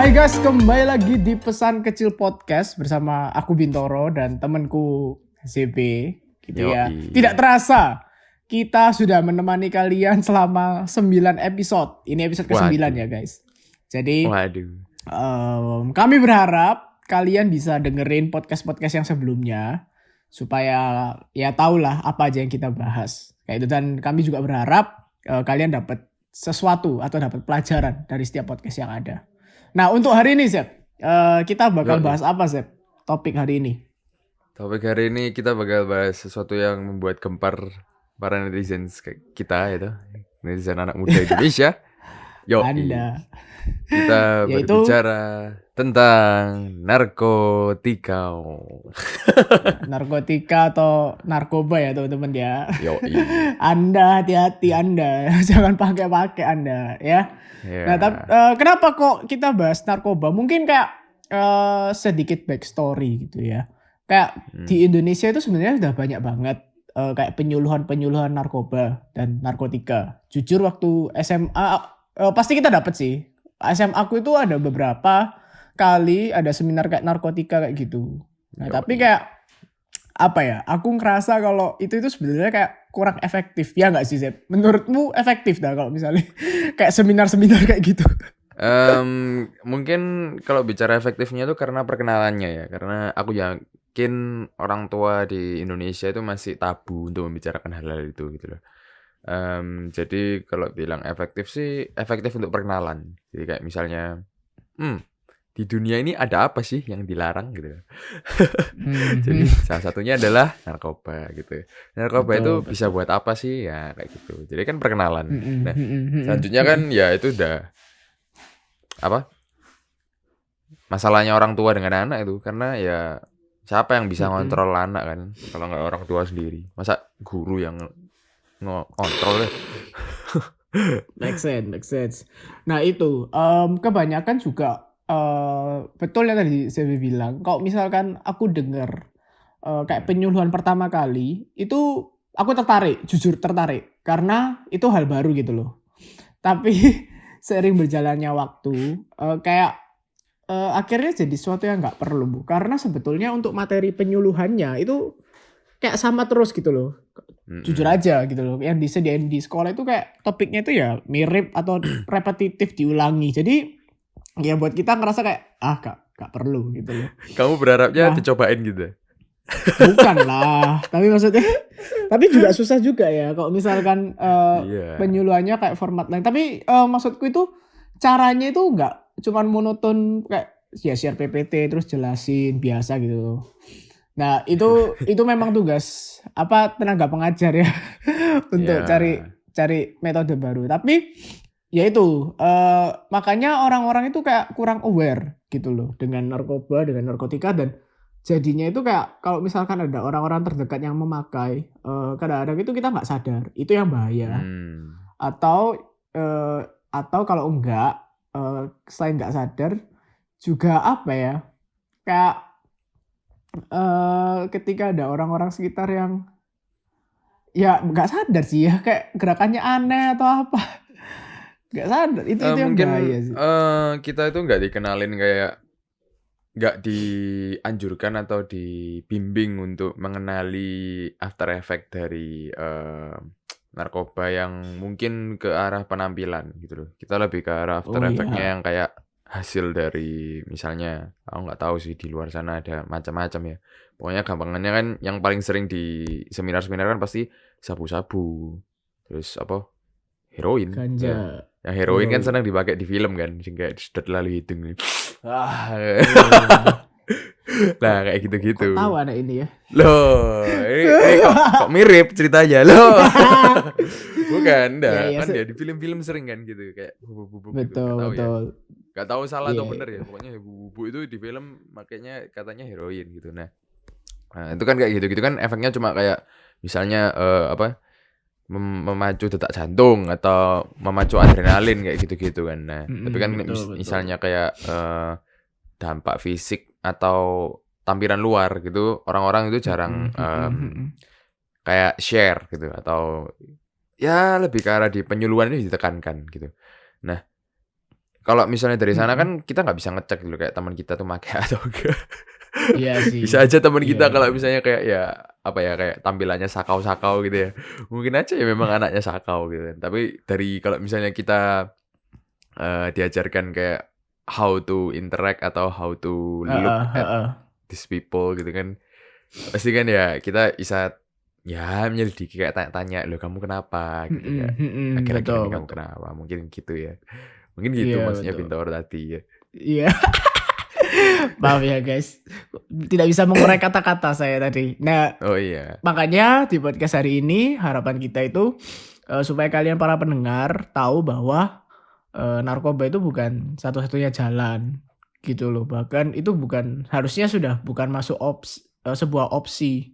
Hai guys, kembali lagi di Pesan Kecil Podcast bersama aku Bintoro dan temanku ZB gitu ya. Yoi. Tidak terasa kita sudah menemani kalian selama 9 episode. Ini episode ke-9 ya guys. Jadi kami berharap kalian bisa dengerin podcast-podcast yang sebelumnya supaya ya tahulah apa aja yang kita bahas. Kayak itu, dan kami juga berharap kalian dapat sesuatu atau dapat pelajaran dari setiap podcast yang ada. Nah, untuk hari ini Zep, kita bakal bahas apa Zep? Topik hari ini kita bakal bahas sesuatu yang membuat gempar para netizen kita itu, netizen anak muda Indonesia. Anda. Kita berbicara tentang narkotika. Narkotika atau narkoba ya teman-teman ya. Yoi. Anda hati-hati Anda, jangan pakai Anda ya. Yeah. Nah, kenapa kok kita bahas narkoba? Mungkin kayak sedikit backstory gitu ya. Kayak di Indonesia itu sebenarnya udah banyak banget kayak penyuluhan narkoba dan narkotika. Jujur waktu SMA pasti kita dapet sih. SMA aku itu ada beberapa kali ada seminar kayak narkotika kayak gitu. Nah, tapi kayak apa ya? Aku ngerasa kalau itu sebenarnya kayak kurang efektif. Ya nggak sih, Zep? Menurutmu efektif dah kalau misalnya kayak seminar-seminar kayak gitu? Mungkin kalau bicara efektifnya itu karena perkenalannya ya. Karena aku yakin orang tua di Indonesia itu masih tabu untuk membicarakan hal-hal itu gitu loh. Jadi kalau bilang efektif sih efektif untuk perkenalan. Jadi kayak misalnya, di dunia ini ada apa sih yang dilarang gitu. Jadi salah satunya adalah narkoba gitu. Narkoba itu bisa buat apa sih ya kayak gitu. Jadi kan perkenalan. Nah, selanjutnya kan ya itu udah apa? Masalahnya orang tua dengan anak itu, karena ya siapa yang bisa ngontrol anak kan kalau nggak orang tua sendiri. Masa guru yang ngontrol deh. Make sense. Nah itu kebanyakan juga betul yang tadi saya bilang. Kalau misalkan aku dengar kayak penyuluhan pertama kali itu aku jujur tertarik karena itu hal baru gitu loh. Tapi seiring berjalannya waktu kayak akhirnya jadi sesuatu yang nggak perlu, karena sebetulnya untuk materi penyuluhannya itu kayak sama terus gitu loh. Jujur aja gitu loh, yang disediain di sekolah itu kayak topiknya itu ya mirip atau repetitif diulangi. Jadi ya buat kita ngerasa kayak gak perlu gitu loh. Kamu berharapnya dicobain gitu? Bukan lah, tapi maksudnya tapi juga susah juga ya kalau misalkan penyuluhannya kayak format lain. Tapi maksudku itu caranya itu gak cuman monoton kayak ya share PPT terus jelasin biasa gitu. Nah itu memang tugas tenaga pengajar ya untuk cari metode baru. Tapi ya itu makanya orang-orang itu kayak kurang aware gitu loh dengan narkoba, dengan narkotika, dan jadinya itu kayak kalau misalkan ada orang-orang terdekat yang memakai kadang-kadang itu kita nggak sadar itu yang bahaya. Atau kalau enggak selain nggak sadar juga kayak ketika ada orang-orang sekitar yang ya nggak sadar sih ya, kayak gerakannya aneh atau apa, nggak sadar itu yang mungkin bahaya sih. Kita itu nggak dikenalin, kayak nggak dianjurkan atau dibimbing untuk mengenali after effect dari narkoba yang mungkin ke arah penampilan gitu loh. Kita lebih ke arah after effect-nya yang kayak hasil dari, misalnya aku nggak tahu sih di luar sana ada macam-macam ya. Pokoknya gampangannya kan yang paling sering di seminar-seminar kan pasti sabu-sabu, terus heroin. Ganja. Yang heroin kan senang dipakai di film kan, kayak sedot lalu hidung nih. Nah kayak gitu-gitu. Kok tahu anak ini ya? Loh, ini kok mirip ceritanya loh. Bukan, kan dia di film-film sering kan gitu, kayak bubuk-bubuk gitu. Betul. Gak tahu salah atau bener ya, pokoknya bubuk itu di film makanya katanya heroin gitu. Nah itu kan kayak gitu kan efeknya cuma kayak misalnya memacu detak jantung atau memacu adrenalin kayak gitu-gitu kan. Nah tapi kan misalnya kayak dampak fisik atau tampilan luar gitu, orang-orang itu jarang kayak share gitu, atau ya lebih ke arah di penyuluhan ini ditekankan gitu. Nah kalau misalnya dari sana Mhm. kan kita nggak bisa ngecek dulu kayak teman kita tuh make atau enggak. Iya sih. Bisa aja teman Iya kita iya kalau iya. misalnya kayak ya apa ya kayak tampilannya sakau-sakau gitu ya. Mungkin aja ya memang anaknya sakau gitu kan. Tapi dari kalau misalnya kita diajarkan kayak how to interact atau how to look Heeh at heeh. these people gitu kan. Pasti kan ya kita bisa ya menyelidiki kayak tanya-tanya, "Loh kamu kenapa?" gitu Mhm kan. mhm. "Akhir-akhir Betul ini kamu betul. kenapa?" Mungkin gitu ya. Mungkin gitu Iya maksudnya betul. Bintoro tadi ya. Iya. Maaf ya guys. Tidak bisa mengurai kata-kata saya tadi. Nah, Oh iya. makanya di podcast hari ini harapan kita itu supaya kalian para pendengar tahu bahwa narkoba itu bukan satu-satunya jalan gitu loh. Bahkan itu bukan harusnya sudah bukan masuk sebuah opsi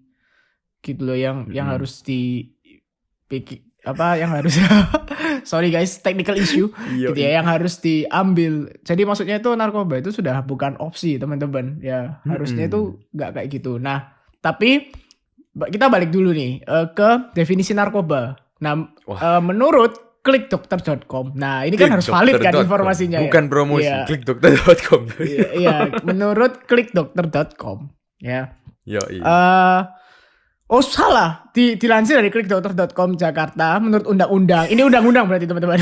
gitu loh yang Mhm. harus yang harus sorry guys technical issue gitu Yoi. ya yang harus diambil. Jadi maksudnya itu narkoba itu sudah bukan opsi teman-teman ya harusnya itu Mhm. nggak kayak gitu. Nah tapi kita balik dulu nih ke definisi narkoba. Nah Wah, menurut klikdokter.com. Nah ini kan harus valid kan klikdokter.com, informasinya ya. bukan promosi, Iya klikdokter.com. iya iya menurut klikdokter.com ya. Yoi. eh Oh salah, dilansir dari klikdokter.com Jakarta menurut undang-undang, ini undang-undang berarti teman-teman.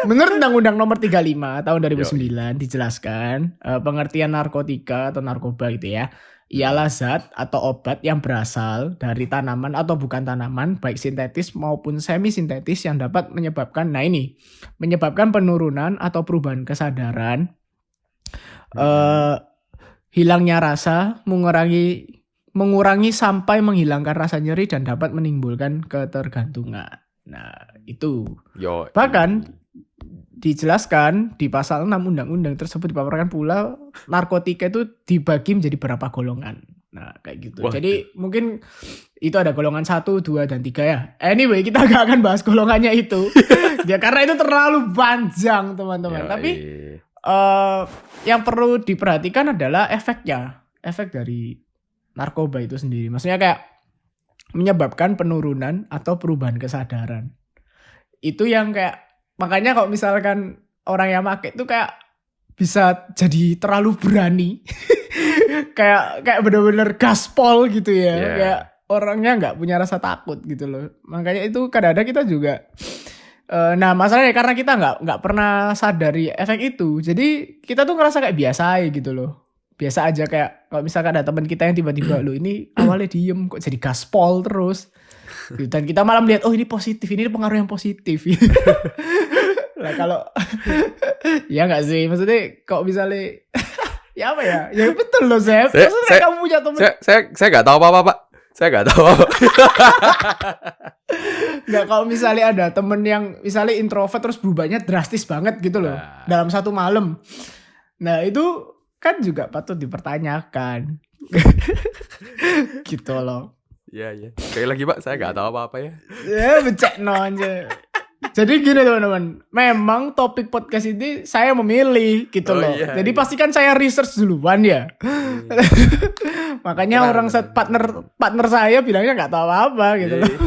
Menurut Undang-Undang Nomor 35 Tahun Yoi. 2009 dijelaskan pengertian narkotika atau narkoba gitu ya. Ialah Mhm. zat atau obat yang berasal dari tanaman atau bukan tanaman baik sintetis maupun semi sintetis yang dapat menyebabkan penurunan atau perubahan kesadaran, Mhm. eh, hilangnya rasa, mengurangi sampai menghilangkan rasa nyeri dan dapat menimbulkan ketergantungan. Nah, itu. Bahkan Yoi. dijelaskan di pasal 6 undang-undang tersebut dipaparkan pula narkotika itu dibagi menjadi beberapa golongan. Nah, kayak gitu. Waduh. Jadi mungkin itu ada golongan 1, 2, dan 3 ya. Anyway, kita gak akan bahas golongannya itu. Ya karena itu terlalu panjang, teman-teman. Tapi Yoi. yang perlu diperhatikan adalah efeknya. Efek dari narkoba itu sendiri. Maksudnya kayak menyebabkan penurunan atau perubahan kesadaran. Itu yang kayak makanya kalau misalkan orang yang make itu kayak bisa jadi terlalu berani. kayak bener-bener gaspol gitu ya. Kayak Ya. orangnya nggak punya rasa takut gitu loh. Makanya itu kadang-kadang kita juga nah masalahnya karena kita nggak pernah sadari efek itu. Jadi kita tuh ngerasa kayak biasa aja gitu loh. Biasa aja kayak kalau misalkan ada teman kita yang tiba-tiba lo ini awalnya diem kok jadi gaspol terus. Gitu. Dan kita malah melihat oh ini positif, ini pengaruh yang positif. Lah kalau ya nggak sih maksudnya kok misalnya ya apa ya? Ya betul loh Zep. Saya Maksudnya saya kamu punya temen saya nggak tahu apa-apa, Pak. Saya nggak tahu apa. nggak kalau misalnya ada temen yang misalnya introvert terus berubahnya drastis banget gitu loh Nah, dalam satu malam. Nah itu kan juga patut dipertanyakan. Gitu loh. iya iya. Sekali lagi, Pak, saya nggak tahu apa-apa ya. Ya becek no aja. Jadi gini teman-teman, memang topik podcast ini saya memilih gitu Oh loh. iya Jadi iya. pastikan saya research duluan ya. Iya. Makanya Tenang orang tenang tenang. partner saya bilangnya nggak tahu apa gitu Iya loh. iya.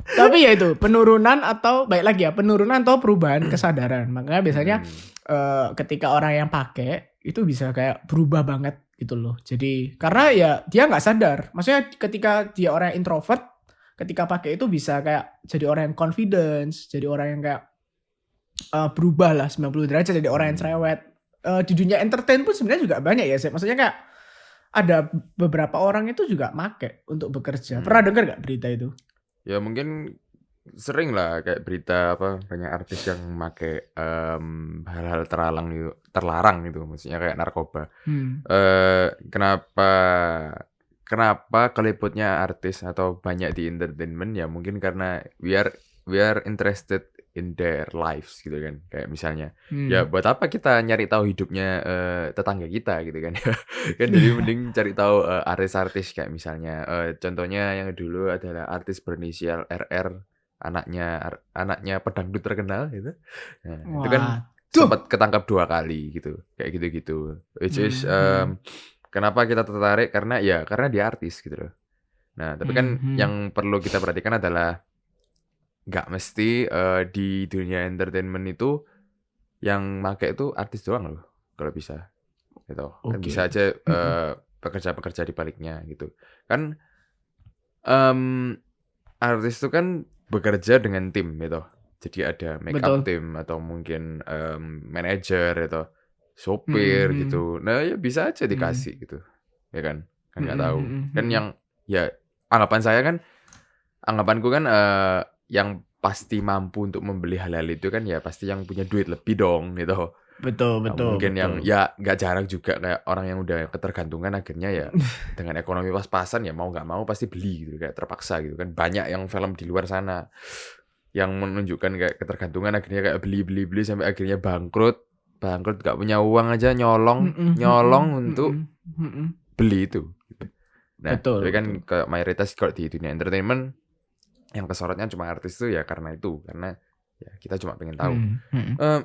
Tapi ya itu penurunan atau baik lagi ya penurunan atau perubahan kesadaran. Makanya biasanya Mhm. ketika orang yang pakai itu bisa kayak berubah banget gitu loh. Jadi karena ya dia nggak sadar. Maksudnya ketika dia orang yang introvert, ketika pakai itu bisa kayak jadi orang yang confidence, jadi orang yang kayak berubah lah 90 derajat jadi orang yang Hmm. cerewet. Di dunia entertain pun sebenarnya juga banyak ya. Maksudnya kayak ada beberapa orang itu juga make untuk bekerja. Pernah Hmm. dengar nggak berita itu? Ya mungkin sering lah kayak berita apa banyak artis yang make hal-hal terlarang itu maksudnya kayak narkoba. Hmm. Kenapa kenapa keliputnya artis atau banyak di entertainment ya mungkin karena we are interested in their lives gitu kan. Kayak misalnya ya Hmm. buat apa kita nyari tahu hidupnya tetangga kita gitu kan. Kan jadi mending cari tahu artis-artis kayak misalnya contohnya yang dulu adalah artis berinisial RR anaknya pedangdut terkenal gitu. Nah, itu kan Waduh. sempat ketangkap 2 kali gitu, kayak gitu-gitu. Which is Hmm. kenapa kita tertarik karena dia artis gitu loh. Nah, tapi kan Hmm. yang perlu kita perhatikan adalah nggak mesti di dunia entertainment itu yang make itu artis doang loh kalau bisa gitu. Kan bisa Oke. aja Mm-mm. pekerja-pekerja di baliknya gitu. Kan em, artis itu kan bekerja dengan tim gitu. Jadi ada makeup Betul. team atau mungkin manajer atau Mm-mm. sopir gitu. Nah, ya bisa aja Mm-mm. dikasih gitu. Ya kan? Kan nggak Mm-mm. tahu. Mm-mm. Kan Mm-mm. yang ya anggapan saya kan anggapanku kan yang pasti mampu untuk membeli hal-hal itu kan ya pasti yang punya duit lebih dong gitu. Betul, Nggak betul, mungkin yang betul. ya nggak jarang juga kayak orang yang udah ketergantungan akhirnya ya dengan ekonomi pas-pasan ya mau nggak mau pasti beli gitu kayak terpaksa gitu kan banyak yang film di luar sana yang menunjukkan kayak ketergantungan akhirnya kayak beli sampai akhirnya bangkrut nggak punya uang aja nyolong Mm-mm. nyolong Mm-mm. untuk Mm-mm. Mm-mm. beli itu gitu. Nah tapi Betul, kan betul. kayak mayoritas kalau di dunia entertainment yang kesorotnya cuma artis itu ya karena ya kita cuma pengen tahu. Mm-mm. Mm-mm. Eh,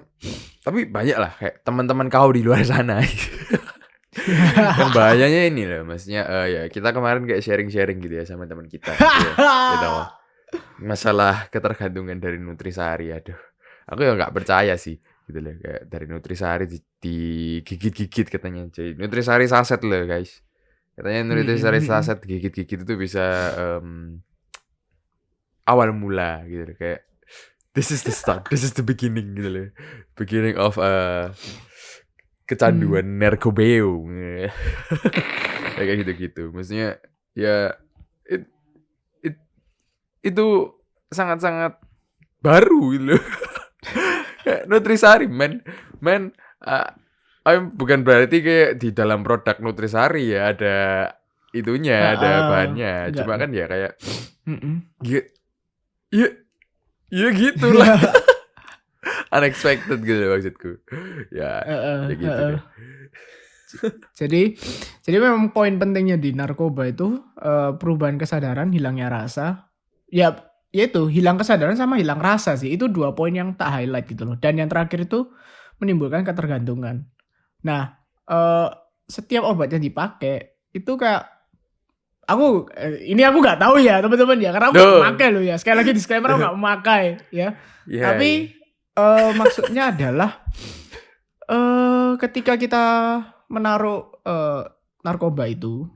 tapi banyak lah kayak teman-teman kau di luar sana. Yang bahayanya ini loh, maksudnya ya kita kemarin kayak sharing-sharing gitu ya sama teman kita gitu ya. Gitu. Masalah ketergantungan dari Nutrisari, aduh. Aku ya nggak percaya sih gitu loh kayak dari Nutrisari digigit-gigit katanya. Jadi Nutrisari saset loh guys. Katanya Mm-mm. Nutrisari Mm-mm. saset gigit-gigit itu bisa awal mula gitu loh kayak this is the start, this is the beginning gitu loh. Beginning of Mm. kecanduan narkobeum. Ya, kayak gitu-gitu. Maksudnya ya it, it- itu sangat-sangat baru gitu loh. Kayak Nutrisari men bukan berarti kayak di dalam produk Nutrisari ya ada itunya, ada bahannya. Enggak. Cuma kan ya kayak Mm-mm. ya ya, ya gitulah. Unexpected gitu maksudku. Ya, Heeh, ya gitu heeh. deh. Jadi, jadi memang poin pentingnya di narkoba itu perubahan kesadaran, hilangnya rasa. Ya, yaitu hilang kesadaran sama hilang rasa sih. Itu 2 poin yang tak highlight gitu loh. Dan yang terakhir itu menimbulkan ketergantungan. Nah, setiap obat yang dipakai itu kayak ini aku nggak tahu ya teman-teman ya karena aku nggak Duh. memakai loh ya. Sekali lagi disclaimer aku nggak memakai ya. Iya, iya. Tapi maksudnya adalah ketika kita menaruh narkoba itu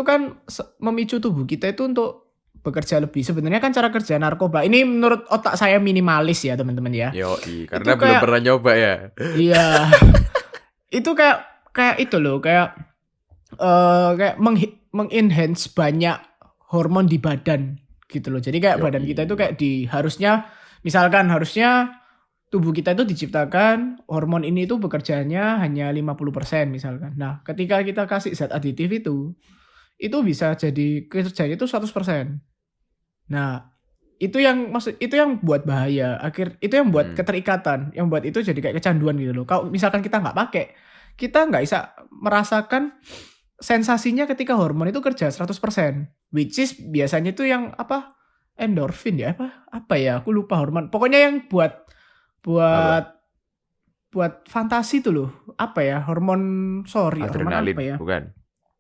kan memicu tubuh kita itu untuk bekerja lebih. Sebenarnya kan cara kerja narkoba ini menurut otak saya minimalis ya teman-teman ya. Yoi, karena Itu belum kayak pernah nyoba ya. iya, itu kayak itu loh kayak mengenhance banyak hormon di badan gitu loh. Jadi kayak badan kita itu Yoi. kayak harusnya tubuh kita itu diciptakan hormon ini itu bekerjanya hanya 50% misalkan. Nah, ketika kita kasih zat aditif itu bisa jadi kerjanya itu 100%. Nah, itu yang buat bahaya. Itu yang buat Hmm. keterikatan, yang buat itu jadi kayak kecanduan gitu loh. Kalau misalkan kita nggak pakai, kita nggak bisa merasakan sensasinya ketika hormon itu kerja 100%. Which is biasanya itu yang apa? Endorfin ya apa ya? Aku lupa hormon. Pokoknya yang buat Apa? buat buat fantasi tuh loh. Apa ya? Hormon apa Adrenalin, ya? bukan?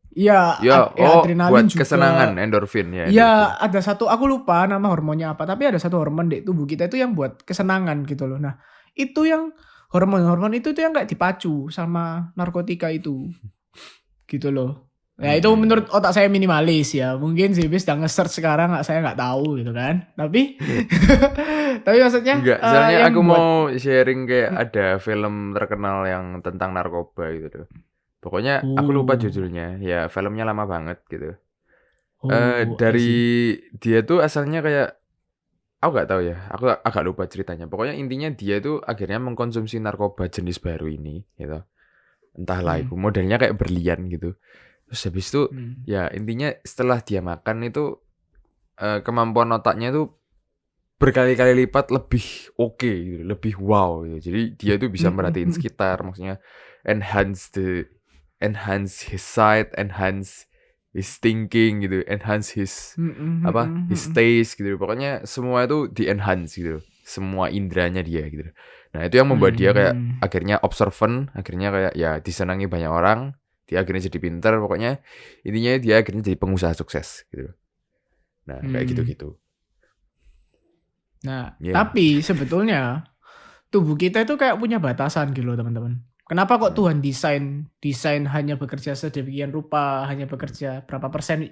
Ya, Ya, ya buat adrenalin kesenangan, juga. endorfin ya, endorfin. Ya, ada satu aku lupa nama hormonnya apa, tapi ada satu hormon di tubuh kita itu yang buat kesenangan gitu loh. Nah, itu yang hormon-hormon itu tuh yang nggak dipacu sama narkotika itu, gitu loh. Ya itu Mm-mm. menurut otak saya minimalis ya. Mungkin sih bis udah nge-search sekarang saya nggak tahu gitu kan. Tapi tapi maksudnya Enggak, soalnya aku yang buat mau sharing kayak ada film terkenal yang tentang narkoba gitu tuh. Pokoknya aku lupa oh judulnya, ya filmnya lama banget gitu. I Dari see. dia tuh asalnya kayak aku nggak tahu ya, aku agak lupa ceritanya. Pokoknya intinya dia tuh akhirnya mengkonsumsi narkoba jenis baru ini, gitu. Entahlah Hmm, itu modelnya kayak berlian gitu. Terus habis itu hmm, ya intinya setelah dia makan itu kemampuan otaknya itu berkali-kali lipat lebih oke gitu, lebih wow gitu. Jadi dia tuh bisa hmm, hmm, merhatiin hmm, sekitar, maksudnya enhance his sight, enhance his thinking gitu, enhance his hmm, hmm, hmm, apa hmm, his hmm, taste gitu. Pokoknya semua itu di enhance gitu, semua indranya dia gitu. Nah itu yang membuat dia kayak hmm, akhirnya observant, akhirnya kayak ya disenangi banyak orang, dia akhirnya jadi pinter. Pokoknya intinya dia akhirnya jadi pengusaha sukses gitu. Nah kayak hmm. gitu-gitu. Nah, Iya. tapi sebetulnya tubuh kita itu kayak punya batasan gitu loh teman-teman. Kenapa kok Hmm. Tuhan desain hanya bekerja sedemikian rupa, hanya bekerja berapa persen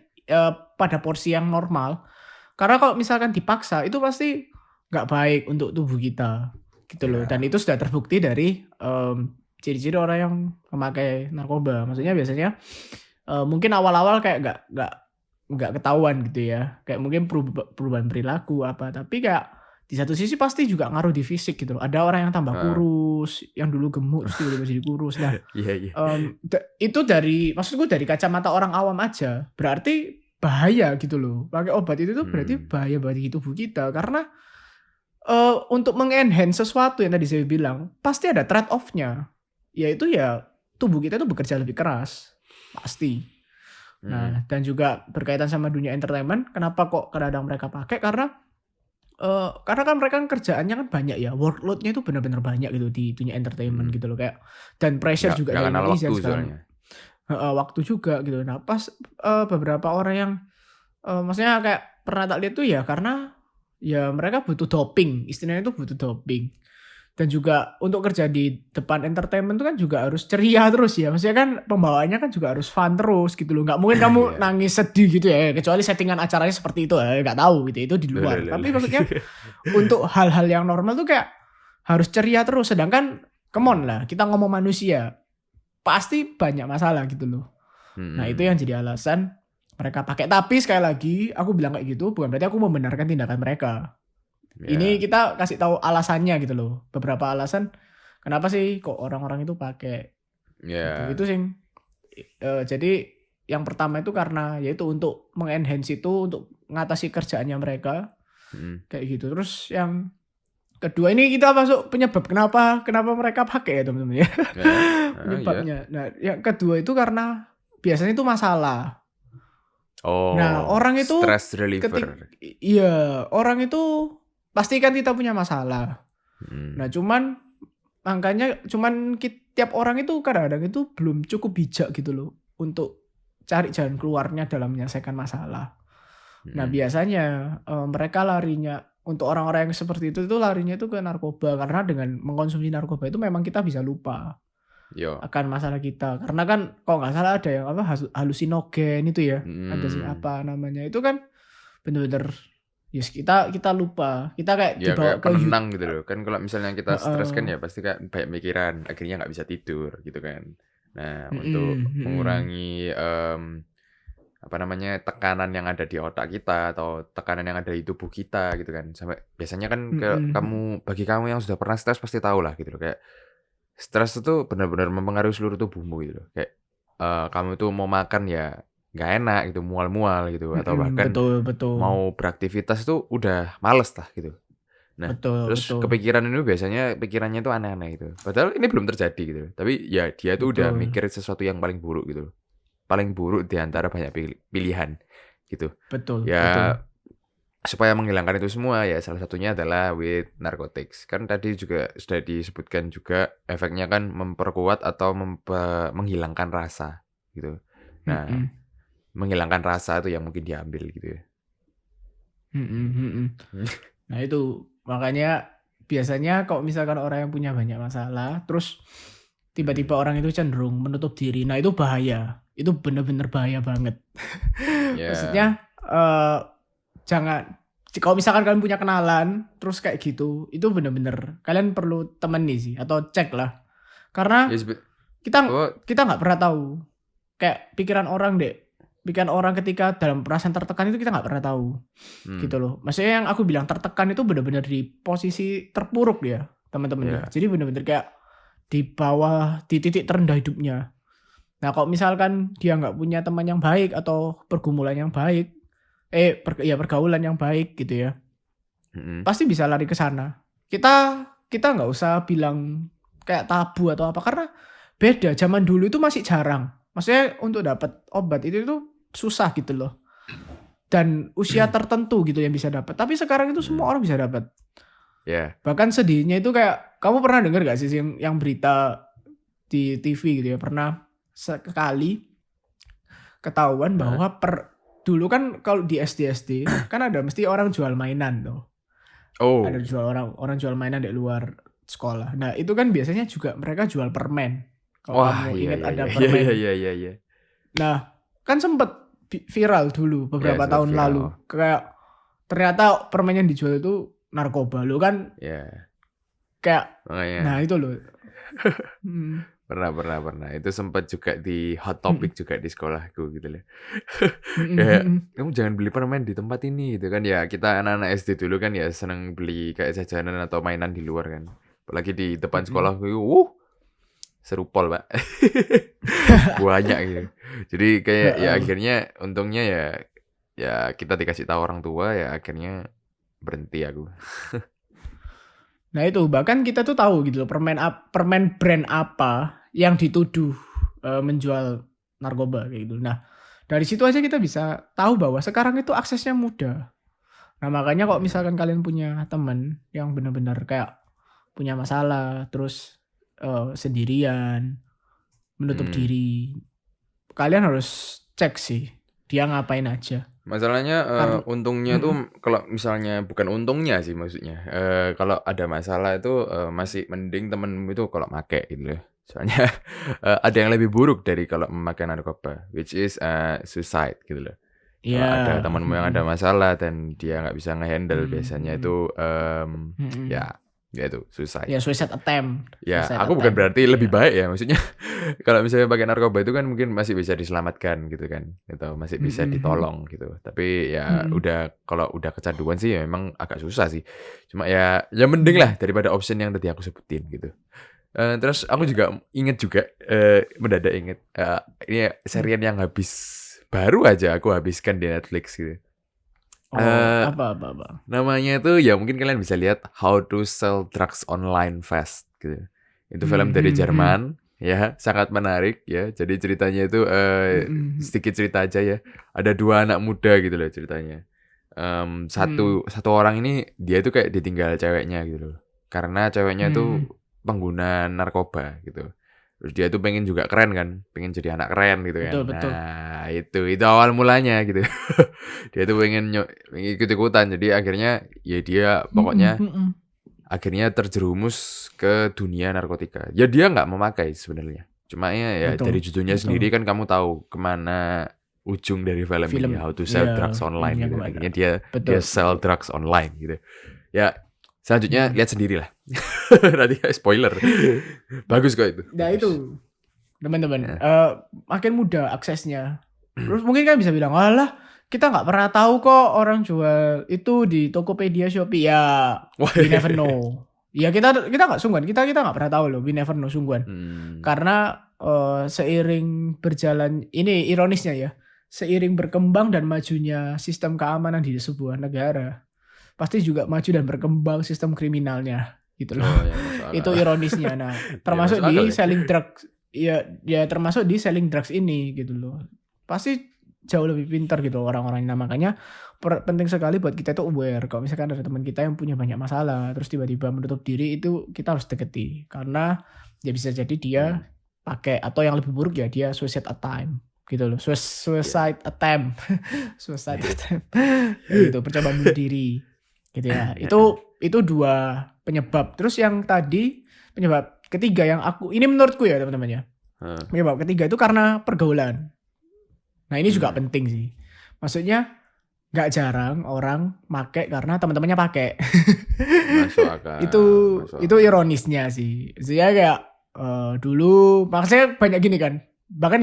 pada porsi yang normal? Karena kalau misalkan dipaksa itu pasti nggak baik untuk tubuh kita gitu loh. Dan Ya. itu sudah terbukti dari ciri-ciri orang yang memakai narkoba. Maksudnya biasanya mungkin awal-awal kayak nggak ketahuan gitu ya. Kayak mungkin perubahan perilaku apa. Tapi kayak di satu sisi pasti juga ngaruh di fisik gitu loh. Ada orang yang tambah Heeh. kurus, yang dulu gemuk terus tiba-tiba jadi kurus. Nah, Iya, iya. itu maksudku dari kacamata orang awam aja. Berarti bahaya gitu loh. Pakai obat itu tuh berarti Hmm. bahaya bagi tubuh kita karena untuk meng-enhance sesuatu yang tadi saya bilang, pasti ada trade off-nya. Yaitu ya tubuh kita tuh bekerja lebih keras. Pasti. Hmm. Nah, dan juga berkaitan sama dunia entertainment, kenapa kok kadang-kadang mereka pakai karena kan mereka kan kerjaannya kan banyak ya, workload-nya itu benar-benar banyak gitu di dunia entertainment Hmm. gitu loh kayak dan pressure juga Nggak dari kenal waktu netizen sekarang. soalnya. Heeh, waktu juga gitu. Nah, pas beberapa orang yang maksudnya kayak pernah tak lihat tuh ya karena ya mereka butuh doping, istilahnya itu butuh doping. Dan juga untuk kerja di depan entertainment itu kan juga harus ceria terus ya. Maksudnya kan pembawaannya kan juga harus fun terus gitu loh. Nggak mungkin kamu Iya. nangis sedih gitu ya. Kecuali settingan acaranya seperti itu ya. Nggak tahu gitu. Itu di Loh, loh, luar. loh, Tapi loh. maksudnya untuk hal-hal yang normal tuh kayak harus ceria terus. Sedangkan come on lah. Kita ngomong manusia. Pasti banyak masalah gitu loh. Nah itu yang Hmm. jadi alasan mereka pakai. Tapi sekali lagi aku bilang kayak gitu bukan berarti aku membenarkan tindakan mereka. Ini Ya. kita kasih tahu alasannya gitu loh. Beberapa alasan kenapa sih kok orang-orang itu pakai gitu. Ya. Itu sih. Jadi yang pertama itu karena yaitu untuk mengenhance itu untuk mengatasi kerjaannya mereka Hmm. kayak gitu. Terus yang kedua ini kita masuk penyebab kenapa mereka pakai ya teman-teman ya. Ya. Ah, iya. Penyebabnya. Nah, yang kedua itu karena biasanya itu masalah. Nah, Oh, orang itu stress reliever. iya, orang itu pasti kan kita punya masalah. Hmm. Nah, makanya tiap orang itu kadang-kadang itu belum cukup bijak gitu loh untuk cari jalan keluarnya dalam menyelesaikan masalah. Nah, Hmm. biasanya mereka larinya untuk orang-orang yang seperti itu larinya itu ke narkoba karena dengan mengkonsumsi narkoba itu memang kita bisa lupa Yo. akan masalah kita. Karena kan kalau nggak salah ada yang apa halusinogen itu ya. Ada sih Hmm. apa namanya itu kan bener-bener yes kita lupa. Kita kayak Ya dibawa kayak ke penenang gitu loh. Kan kalau misalnya kita stres kan heeh. ya pasti kayak banyak mikiran, akhirnya nggak bisa tidur gitu kan. Nah, untuk Mhm, mhm. mengurangi apa namanya tekanan yang ada di otak kita atau tekanan yang ada di tubuh kita gitu kan. Sampai biasanya kan Mhm, bagi kamu yang sudah pernah stres pasti tahu lah gitu loh kayak stres itu benar-benar mempengaruhi seluruh tubuhmu gitu loh. Kayak kamu itu mau makan ya nggak enak gitu, mual-mual gitu atau mhm, bahkan betul betul. mau beraktivitas tuh udah males lah gitu. Nah, Betul terus betul. kepikiran ini biasanya pikirannya tuh aneh-aneh gitu. Padahal ini belum terjadi gitu. Tapi ya dia tuh udah Betul. mikir sesuatu yang paling buruk gitu. Paling buruk di antara banyak pilihan gitu. Betul Ya betul. supaya menghilangkan itu semua ya salah satunya adalah with narcotics. Kan tadi juga sudah disebutkan juga efeknya kan memperkuat atau menghilangkan rasa gitu. Nah, Mhm, menghilangkan rasa itu yang mungkin diambil gitu ya. mhm mhm. Nah itu, makanya biasanya kalau misalkan orang yang punya banyak masalah, terus Hmm. tiba-tiba orang itu cenderung menutup diri, nah itu bahaya. Itu bener-bener bahaya banget. Ya, Maksudnya, jangan kalau misalkan kalian punya kenalan, terus kayak gitu, itu bener-bener kalian perlu temani sih atau cek lah. Karena ya kita oh, kita nggak pernah tahu, kayak pikiran orang ketika dalam perasaan tertekan itu kita nggak pernah tahu. Gitu hmm, loh. Maksudnya yang aku bilang tertekan itu benar-benar di posisi terpuruk ya, teman-teman ya. ya. Jadi benar-benar kayak di bawah, di titik terendah hidupnya. Nah, kalau misalkan dia nggak punya teman yang baik atau pergumulan yang baik, pergaulan yang baik gitu ya, Mhm. pasti bisa lari ke sana. Kita kita nggak usah bilang kayak tabu atau apa karena beda. Zaman dulu itu masih jarang. Maksudnya untuk dapat obat itu susah gitu loh. Dan usia tertentu gitu yang bisa dapat. Tapi sekarang itu semua Mhm. orang bisa dapat. Ya, Bahkan sedihnya itu kayak kamu pernah dengar gak sih yang berita di TV gitu ya, pernah sekali ketahuan heeh, bahwa dulu kan kalau di SD-SD kan ada mesti orang jual mainan tuh. Ada Oh. jual orang jual mainan di luar sekolah. Nah, itu kan biasanya juga mereka jual permen. Kalau Wah, kamu iya ingat iya ada iya iya iya permen. iya iya iya. Nah, kan sempet viral dulu Ya, beberapa sempat tahun lalu. viral. Kayak ternyata permen yang dijual itu narkoba. Lo kan Ya, kayak, nah makanya itu loh. Hmm, pernah. Itu sempat juga di hot hmm, topic juga di sekolahku gitu loh. hmm, hmm, Kayak hmm. kamu jangan beli permen di tempat ini gitu kan ya. Kita anak-anak SD dulu kan ya seneng beli kayak jajanan atau mainan di luar kan. Apalagi di depan Hmm. sekolahku, serupol, Pak. Banyak gitu. Jadi kayak ya Heeh. akhirnya untungnya ya ya kita dikasih tahu orang tua ya akhirnya berhenti aku. Nah itu bahkan kita tuh tahu gitu loh permen brand apa yang dituduh menjual narkoba kayak gitu. Nah dari situ aja kita bisa tahu bahwa sekarang itu aksesnya mudah. Nah makanya kok Hmm. misalkan kalian punya teman yang benar-benar kayak punya masalah terus sendirian menutup Hmm. diri, kalian harus cek sih dia ngapain aja. Masalahnya Karena untungnya tuh kalau misalnya bukan untungnya sih maksudnya. Kalau ada masalah itu masih mending temenmu itu kalau make gitu loh. Soalnya ada yang lebih buruk dari kalau memakai narkoba, which is suicide gitu loh. Kalau ada ya, temanmu yang ada masalah dan dia nggak bisa ngehandle biasanya itu ya itu suicide. ya suicide attempt, Ya, suicide aku bukan attempt, berarti lebih ya. baik ya, maksudnya kalau misalnya pakai narkoba itu kan mungkin masih bisa diselamatkan gitu kan, atau masih bisa Mhm, ditolong gitu. Tapi ya mhm, kalau udah kecanduan sih ya memang agak susah sih. Cuma ya mending lah mhm. daripada option yang tadi aku sebutin gitu. Terus aku Ya, juga inget juga, mendadak inget, ini mmm. serian yang baru aja aku habiskan di Netflix gitu. Oh, Eee, apa? namanya itu ya mungkin kalian bisa lihat How to Sell Drugs Online Fast gitu. Itu film dari Mhm, mhm, Jerman ya, sangat menarik ya. Jadi ceritanya itu, mhm, sedikit cerita aja ya. Ada 2 anak muda gitu loh ceritanya. mhm, Satu orang ini dia itu kayak ditinggal ceweknya gitu loh. Karena ceweknya itu mhm. pengguna narkoba gitu. Terus dia tuh pengen juga keren kan, pengen jadi anak keren gitu kan. Betul. Nah, itu awal mulanya gitu. Dia tuh pengen ikut-ikutan. Jadi akhirnya ya dia Mhm, pokoknya mhm. akhirnya terjerumus ke dunia narkotika. Ya dia nggak memakai sebenarnya. Cuma ya dari judulnya sendiri Betul. kan kamu tahu kemana ujung dari film ini, Film How to Sell ya Drugs Online ujungnya gitu. kemana. Akhirnya dia sell Betul. drugs online gitu. Ya selanjutnya Mhm. lihat sendirilah. Nanti spoiler. Bagus kok itu, Nah bagus. itu, teman-teman, Ya. makin mudah aksesnya. Terus mungkin kan bisa bilang, "Walah, kita nggak pernah tahu kok orang jual itu di Tokopedia, Shopee." Ya, Wah. we never know. Ya kita nggak sungguhan, kita nggak pernah tahu loh, we never know sungguhan. Hmm. Karena, seiring berjalan ini ironisnya ya, seiring berkembang dan majunya sistem keamanan di sebuah negara, pasti juga maju dan berkembang sistem kriminalnya, gitu loh. Oh ya masuk akal. Itu ironisnya. Nah, Ya termasuk masuk akal di ya. selling drugs ya termasuk di selling drugs ini, gitu loh. Pasti jauh lebih pintar gitu orang-orangnya. Nah, makanya penting sekali buat kita itu aware kalau misalkan ada teman kita yang punya banyak masalah, terus tiba-tiba menutup diri, itu kita harus deketi. Karena ya bisa jadi dia Hmm. pakai atau yang lebih buruk ya dia suicide attempt gitu loh. Ya. Suicide attempt. Suicide Ya. attempt. Kayak gitu, percobaan bunuh diri. Gitu ya. Itu 2 penyebab. Terus yang tadi penyebab ketiga yang ini menurutku ya teman-teman ya. Heeh. Penyebab ketiga itu karena pergaulan. Nah ini juga Hmm. penting sih. Maksudnya nggak jarang orang make karena teman-temannya pakai. Masuk itu akal, masuk itu akal. ironisnya sih. Saya kayak dulu maksudnya banyak gini kan. Bahkan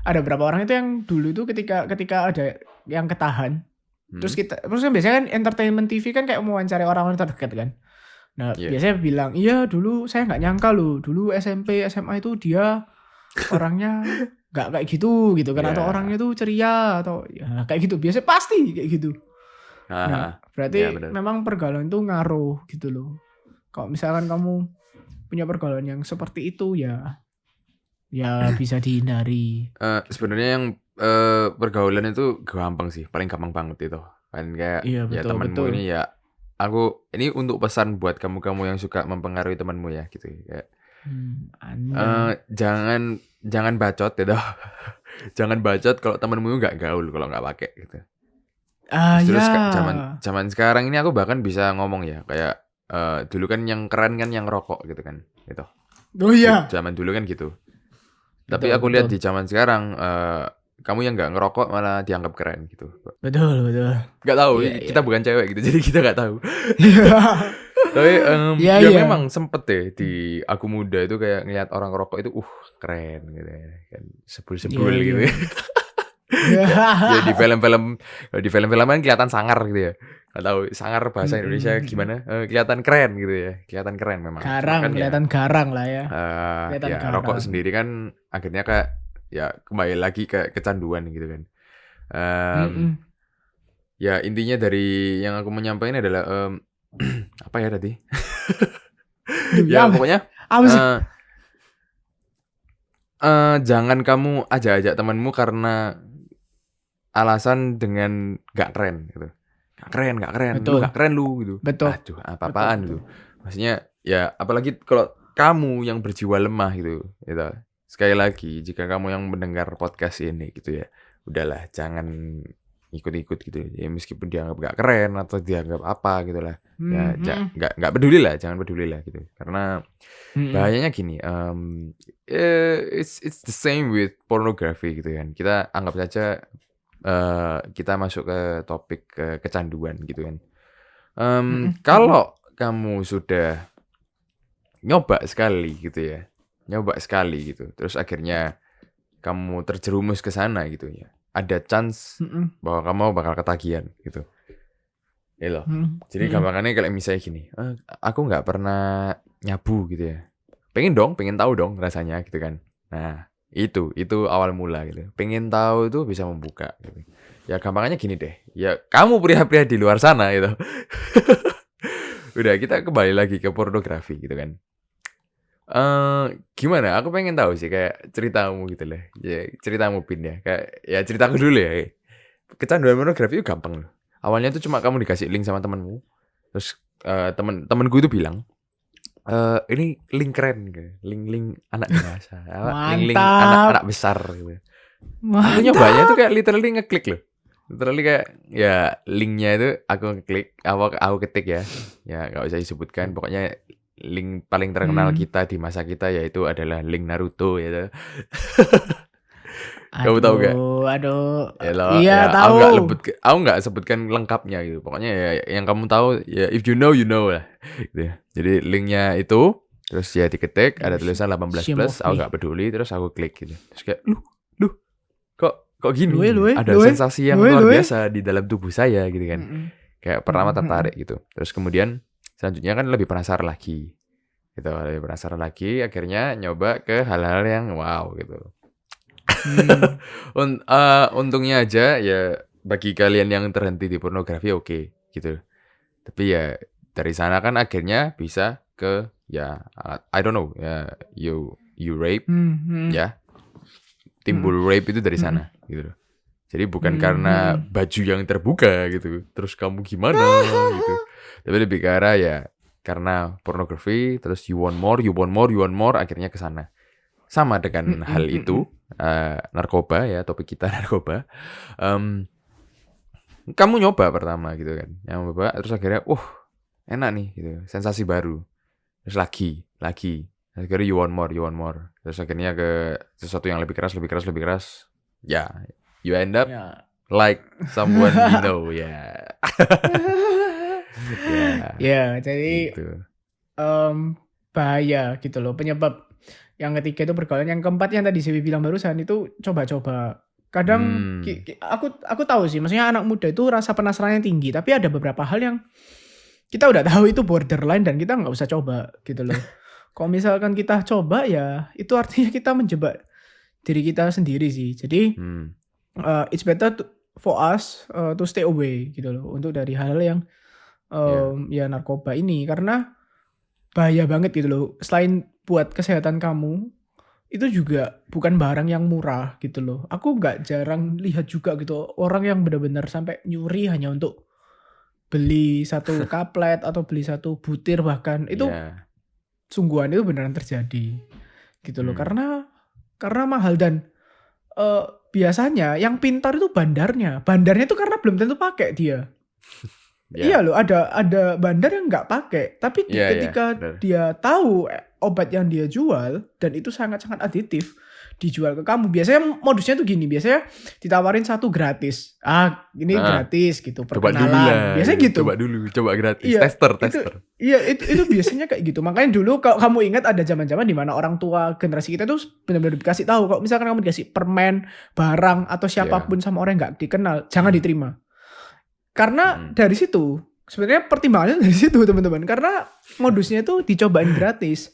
ada beberapa orang itu yang dulu itu ketika ada yang ketahan. Hmm. Terus kan biasanya kan entertainment TV kan kayak mewawancari orang-orang terdekat kan. Nah, Iya. biasanya bilang, "Iya dulu saya nggak nyangka loh, dulu SMP, SMA itu dia orangnya nggak kayak gitu kan, atau Iya. orangnya tuh ceria atau ya kayak gitu." Biasanya pasti kayak gitu. Heeh Nah, heeh. Iya berarti bener. memang pergaulan itu ngaruh gitu loh. Kalau misalkan kamu punya pergaulan yang seperti itu ya bisa dihindari gitu. Sebenarnya yang, pergaulan itu gampang sih, paling gampang banget itu. Kan kayak, Iya ya betul temenmu betul. ini ya ini untuk pesan buat kamu-kamu yang suka mempengaruhi temenmu ya gitu, kayak, Anda. jangan jangan bacot gitu. Jangan bacot kalau temenmu nggak gaul, kalau nggak pakai gitu. Terus Ya. zaman sekarang ini aku bahkan bisa ngomong ya kayak dulu kan yang keren kan yang rokok gitu kan. Gitu. Oh iya. Zaman dulu kan gitu. Tapi Betul, aku lihat betul. di zaman sekarang kamu yang nggak ngerokok malah dianggap keren gitu. Betul, betul. Nggak tahu, Iya, iya. kita bukan cewek gitu, jadi kita nggak tahu. Iya. Tapi Iya, ya iya. memang sempet deh di aku muda itu kayak ngeliat orang ngerokok itu keren gitu ya. Kan Iya, sebul-sebul iya. gitu ya. Ya di film-film di film-film kan kelihatan sangar gitu ya. Nggak tahu sangar bahasa Indonesia gimana? Kelihatan keren gitu ya. Kelihatan keren memang. Cuma Garang, kan ya kelihatan garang lah ya. Kelihatan ya rokok garang. sendiri kan akhirnya kayak ya kembali lagi ke kecanduan gitu kan. Em, Mm-mm. ya intinya dari yang aku menyampaikan adalah apa ya tadi? Duh, Ya ya pokoknya apa sih? eh jangan kamu ajak-ajak temanmu karena alasan dengan nggak keren gitu. Nggak keren, lu Betul, nggak keren lu gitu. betul, Aduh, betul, apa-apaan betul. gitu. Maksudnya ya apalagi kalau kamu yang berjiwa lemah gitu. Sekali lagi jika kamu yang mendengar podcast ini gitu ya, udahlah jangan ikut-ikut gitu. Ya meskipun dianggap nggak keren atau dianggap apa gitu lah. Ya Mhm. nggak peduli lah, jangan peduli lah gitu. Karena Mhm. bahayanya gini, it's the same with pornography gitu kan. Kita anggap saja kita masuk ke topik kecanduan gitu kan. Mhm. Mhm. Kalau kamu sudah nyoba sekali gitu ya, nyoba sekali gitu, terus akhirnya kamu terjerumus ke sana gitu ya, ada chance Mhm. bahwa kamu bakal ketagihan gitu. Ya loh. Mhm. Jadi Mhm. gampangannya kalau misalnya gini, aku nggak pernah nyabu gitu ya. Pengen dong, pengen tahu dong rasanya gitu kan. Nah, itu awal mula gitu. Pengen tahu itu bisa membuka gitu. Ya gampangannya gini deh. Ya kamu pria-pria di luar sana gitu. Udah kita kembali lagi ke pornografi gitu kan. Gimana? Aku pengen tahu sih kayak ceritamu gitu loh. Ya ceritamu Pin ya. Kayak ya ceritaku dulu ya. Kecanduan pornografi itu gampang loh. Awalnya itu cuma kamu dikasih link sama temenmu. Terus temenku itu bilang, ini link keren gitu, link-link anak dewasa, link-link Mantap. anak-anak besar gitu. Aku nyobanya itu Mantap. kayak literally ngeklik loh. Literally kayak ya linknya itu aku ngeklik, aku ketik ya. Ya nggak usah disebutkan, pokoknya link paling terkenal Hmm. kita di masa kita yaitu adalah link Naruto ya. Kamu tahu gak? Aduh, aduh. Yalah, Iya, ya tahu. aku nggak sebutkan lengkapnya gitu. Pokoknya ya yang kamu tahu ya if you know lah. Gitu ya. Jadi linknya itu terus ya diketik ada Aduh, tulisan 18 shame plus, of aku me. nggak peduli terus aku klik gitu. Terus kayak, "Loh, kok Luwe, gini?" luwe, Ada luwe, sensasi yang luwe, luar luwe. biasa di dalam tubuh saya gitu kan. Mm-mm. Kayak pertama Mm-mm, tertarik mm-mm. gitu. Terus kemudian selanjutnya kan lebih penasaran lagi. Gitu, lebih penasaran lagi akhirnya nyoba ke hal-hal yang wow gitu. Hmm. Untungnya aja ya bagi kalian yang terhenti di pornografi oke gitu. Tapi ya dari sana kan akhirnya bisa ke ya I don't know ya you rape Hmm. Hmm. ya Hmm. timbul rape itu dari Hmm. sana gitu loh. Jadi bukan Hmm. karena Hmm. baju yang terbuka gitu. Terus kamu gimana gitu. Tapi lebih ke arah ya karena pornografi terus you want more, you want more, you want more akhirnya ke sana. Sama dengan Mm-mm, hal mm-mm. itu, narkoba ya, topik kita narkoba, mmm, kamu nyoba pertama gitu kan, nyoba terus akhirnya, enak nih gitu, sensasi baru, terus lagi, akhirnya you want more, terus akhirnya ke sesuatu yang lebih keras lebih keras lebih keras, ya you end up Ya. like someone we know, ya. Ya, Ya, jadi gitu. em, bahaya gitu loh. Penyebab yang ketiga itu pergaulan. Yang keempat yang tadi Dewi bilang barusan itu coba-coba. Kadang Mmm, aku tahu sih, maksudnya anak muda itu rasa penasarannya tinggi, tapi ada beberapa hal yang kita udah tahu itu borderline dan kita nggak usah coba gitu loh. Kalau misalkan kita coba ya itu artinya kita menjebak diri kita sendiri sih. Jadi mmm, it's better for us to stay away gitu loh untuk dari hal-hal yang iya, ya narkoba ini karena bahaya banget gitu loh. Selain buat kesehatan kamu, itu juga bukan barang yang murah gitu loh. Aku nggak jarang lihat juga gitu orang yang benar-benar sampai nyuri hanya untuk beli satu kaplet atau beli satu butir bahkan. Itu iya, sungguhan itu beneran terjadi gitu loh. mmm, Karena mahal dan, eee, biasanya yang pintar itu bandarnya. Bandarnya itu karena belum tentu pakai dia. Ya. Iya loh, ada bandar yang nggak pakai, tapi Iya, ketika benar. dia tahu obat yang dia jual dan itu sangat-sangat aditif, dijual ke kamu. Biasanya modusnya tuh gini, biasanya ditawarin satu gratis. Ini Heeh. gratis gitu, Coba dulu perkenalan. lah Biasanya gitu. gitu. Coba gratis. Iya, Tester. itu biasanya kayak gitu. Makanya dulu kalau kamu ingat ada zaman-zaman di mana orang tua generasi kita tuh benar-benar dikasih tahu kalau misalkan kamu dikasih permen, barang atau Ya. siapapun sama orang yang nggak dikenal, jangan diterima. Karena dari situ sebenarnya pertimbangannya dari situ teman-teman. Karena modusnya itu dicobain gratis.